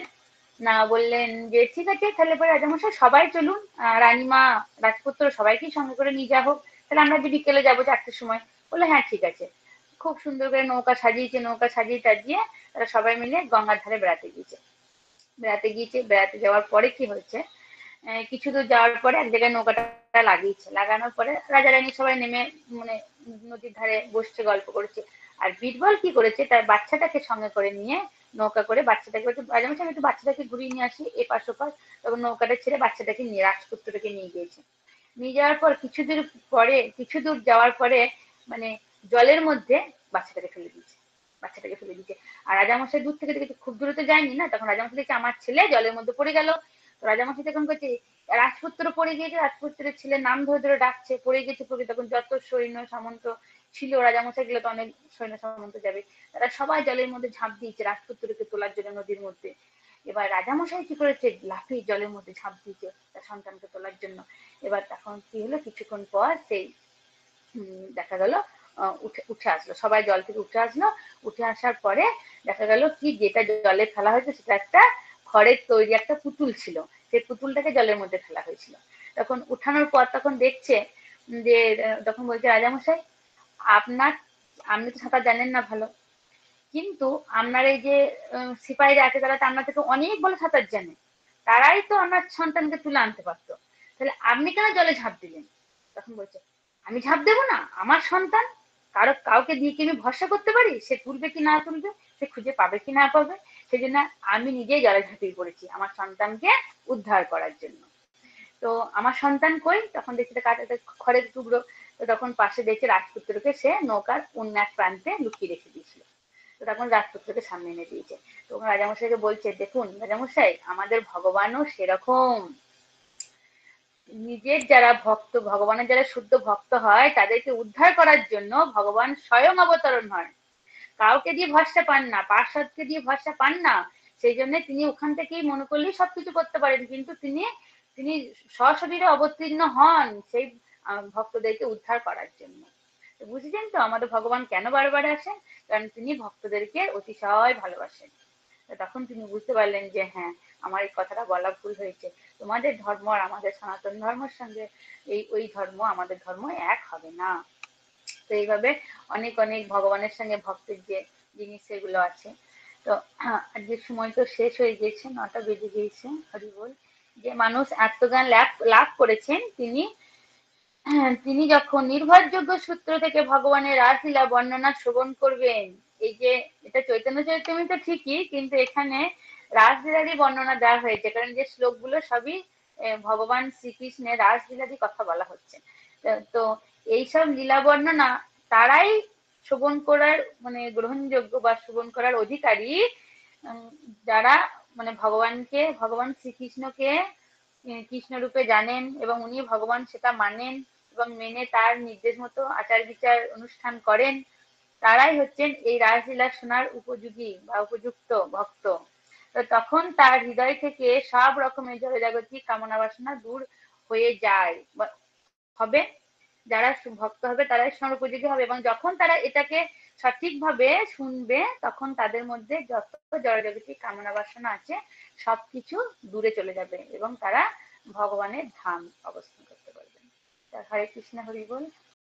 [SPEAKER 2] না, বললেন যে ঠিক আছে তাহলে পরে রাজামশাই সবাই চলুন, রানীমা, রাজপুত্র সবাইকেই সঙ্গে করে নিয়ে যা হোক, তাহলে আমরা যে বিকেলে যাবো 4টের সময়। বললো হ্যাঁ ঠিক আছে। খুব সুন্দর করে নৌকা সাজিয়েছে, নৌকা সাজিয়ে টাজিয়ে তারা সবাই মিলে গঙ্গার ধারে বেড়াতে গিয়েছে। বেড়াতে যাওয়ার পরে কি হয়েছে, কিছু দূর যাওয়ার পরে এক জায়গায় নৌকাটা লাগিয়েছে, লাগানোর পরে রাজা রানী সবাই নেমে মানে নদীর ধারে বসছে, গল্প করছে। আর বীরবল কি করেছে, তার বাচ্চাটাকে সঙ্গে করে নিয়ে নৌকা করে বাচ্চাটাকে বলছে রাজামশাই আমি একটু বাচ্চাটাকে ঘুরিয়ে নিয়ে আসি এপাশ ওপাশ। তখন নৌকাটা ছেড়ে বাচ্চাটাকে নিয়ে রাজপুত্রটাকে নিয়ে গিয়েছে। নিয়ে যাওয়ার পর কিছু দূর যাওয়ার পরে মানে জলের মধ্যে বাচ্চাটাকে ফেলে দিয়েছে, বাচ্চাটাকে ফেলে দিয়েছে। আর রাজামশাই দূর থেকে দেখেছে, খুব দূরে তো যায়নি না, তখন রাজামশাই দেখছে আমার ছেলে জলের মধ্যে পড়ে গেল। রাজামশাই তখন করছে রাজপুত্র পড়ে গিয়েছে, রাজপুত্রের ছেলে নাম ধরে ধরে ডাকছে, পড়ে গেছে পড়ে। তখন যত সৈন্য সামন্ত ছিল, রাজামশাই গেলে তো অনেক সৈন্য সামন্ত যাবে, তারা সবাই জলের মধ্যে ঝাঁপ দিয়েছে রাজপুত্রকে তোলার জন্য নদীর মধ্যে। এবার রাজামশাই কি করেছে, লাফিয়ে জলের মধ্যে ঝাঁপ দিয়েছে তার সন্তানকে তোলার জন্য। এবার তখন কি হলো, কিছুক্ষণ পর সেই দেখা গেল উঠে আসলো, সবাই জল থেকে উঠে আসলো। উঠে আসার পরে দেখা গেল কি, যেটা জলে ফেলা হয়েছে সেটা একটা খড়ের তৈরি একটা পুতুল ছিল, সেই পুতুলটাকে জলের মধ্যে ফেলা হয়েছিল। তখন উঠানোর পর তখন দেখছে যে তখন বলছে রাজামশাই, আপনার আপনি তো সাঁতার জানেন না ভালো, কিন্তু আপনার এই যে সিপাহীরা আছে তারা তো আপনার থেকে অনেক ভালো সাঁতার জানে, তারাই তো আমার সন্তানকে তুলে আনতে পারতো, তাহলে আপনি কেন জলে ঝাঁপ দিলেন? তখন বলছে, আমি ঝাঁপ দেবো না? আমার সন্তান, কাউকে দিয়ে কি আমি ভরসা করতে পারি? সে তুলবে কি না তুলবে, সে খুঁজে পাবে কি না পাবে, সেই জন্য আমি নিজেই জলে ঝাঁপিয়ে পড়েছি আমার সন্তানকে উদ্ধার করার জন্য। তো আমার সন্তান কই? তখন দেখছি খড়ের টুকরো। তো তখন পাশে দেখছে রাজপুত্রকে সে নৌকার অন্য এক প্রান্তে লুকিয়ে রেখে দিয়েছিল। তো তখন রাজপুত্রকে সামনে এনে দিয়েছে। তখন রাজামশাইকে বলছে, দেখুন রাজামশাই, আমাদের ভগবানও সেরকম, নিজের যারা ভক্ত, ভগবানের যারা শুদ্ধ ভক্ত হয় তাদেরকে উদ্ধার করার জন্য ভগবান স্বয়ং অবতরণ হয়, কাউকে দিয়ে ভরসা পান না, পার্শ্বদকে দিয়ে ভরসা পান না। সেই জন্য তিনি ওখান থেকেই মনে করলেই সবকিছু করতে পারেন, কিন্তু তিনি তিনি সশরীরে অবতীর্ণ হন সেই ভক্তদেরকে উদ্ধার করার জন্য। তো বুঝেছেন তো আমাদের ভগবান কেন বারবার আসেন? কারণ তিনি ভক্তদেরকে অতিশয় ভালোবাসেন। তখন তিনি বুঝতে পারলেন যে হ্যাঁ, আমার এই কথাটা বলা ভুল হয়েছে, তোমাদের ধর্ম আর আমাদের সনাতন ধর্মের সঙ্গে ওই ধর্ম আমাদের ধর্ম এক হবে না। তো এইভাবে অনেক অনেক ভগবানের সঙ্গে ভক্তের যে জিনিস সেগুলো আছে। তো আজকের সময় তো শেষ হয়ে গেছে, 9টা বেজে গিয়েছে। হরি বল। যে মানুষ আত্মজ্ঞান লাভ করেছেন তিনি যখন নির্ভরযোগ্য সূত্র থেকে ভগবানের রাসলীলা বর্ণনা শ্রবণ করবেন, এই যে এটা চৈতন্য চরিতামৃত ঠিকই, কিন্তু এখানে রাসলীলারই বর্ণনা দেওয়া হয়েছে, কারণ যে শ্লোকগুলো সবই ভগবান শ্রীকৃষ্ণের রাসলীলারই কথা বলা হচ্ছে। তো এইসব লীলা বর্ণনা তারাই শ্রবণ করার মানে গ্রহণযোগ্য বা শ্রবণ করার অধিকারী, যারা মানে ভগবান শ্রীকৃষ্ণকে কৃষ্ণ রূপে জানেন এবং উনি ভগবান সেটা মানেন এবং মেনে তার নির্দেশ মতো আচার বিচার অনুষ্ঠান করেন, তারাই হচ্ছেন এই রাসলীলা শোনার উপযোগী বা উপযুক্ত ভক্ত। তো তখন তার হৃদয় থেকে সব রকমের জড়জাগতিক কামনা বাসনা দূর হয়ে যায় হবে। যারা ভক্ত হবে তারাই শোনার উপযোগী হবে, এবং যখন তারা এটাকে সঠিকভাবে শুনবে তখন তাদের মধ্যে যত জড়জাগতিক কামনা বাসনা আছে সবকিছু দূরে চলে যাবে এবং তারা ভগবানের ধাম অবস্থান করতে পারবে। হরে কৃষ্ণ, হরি বল।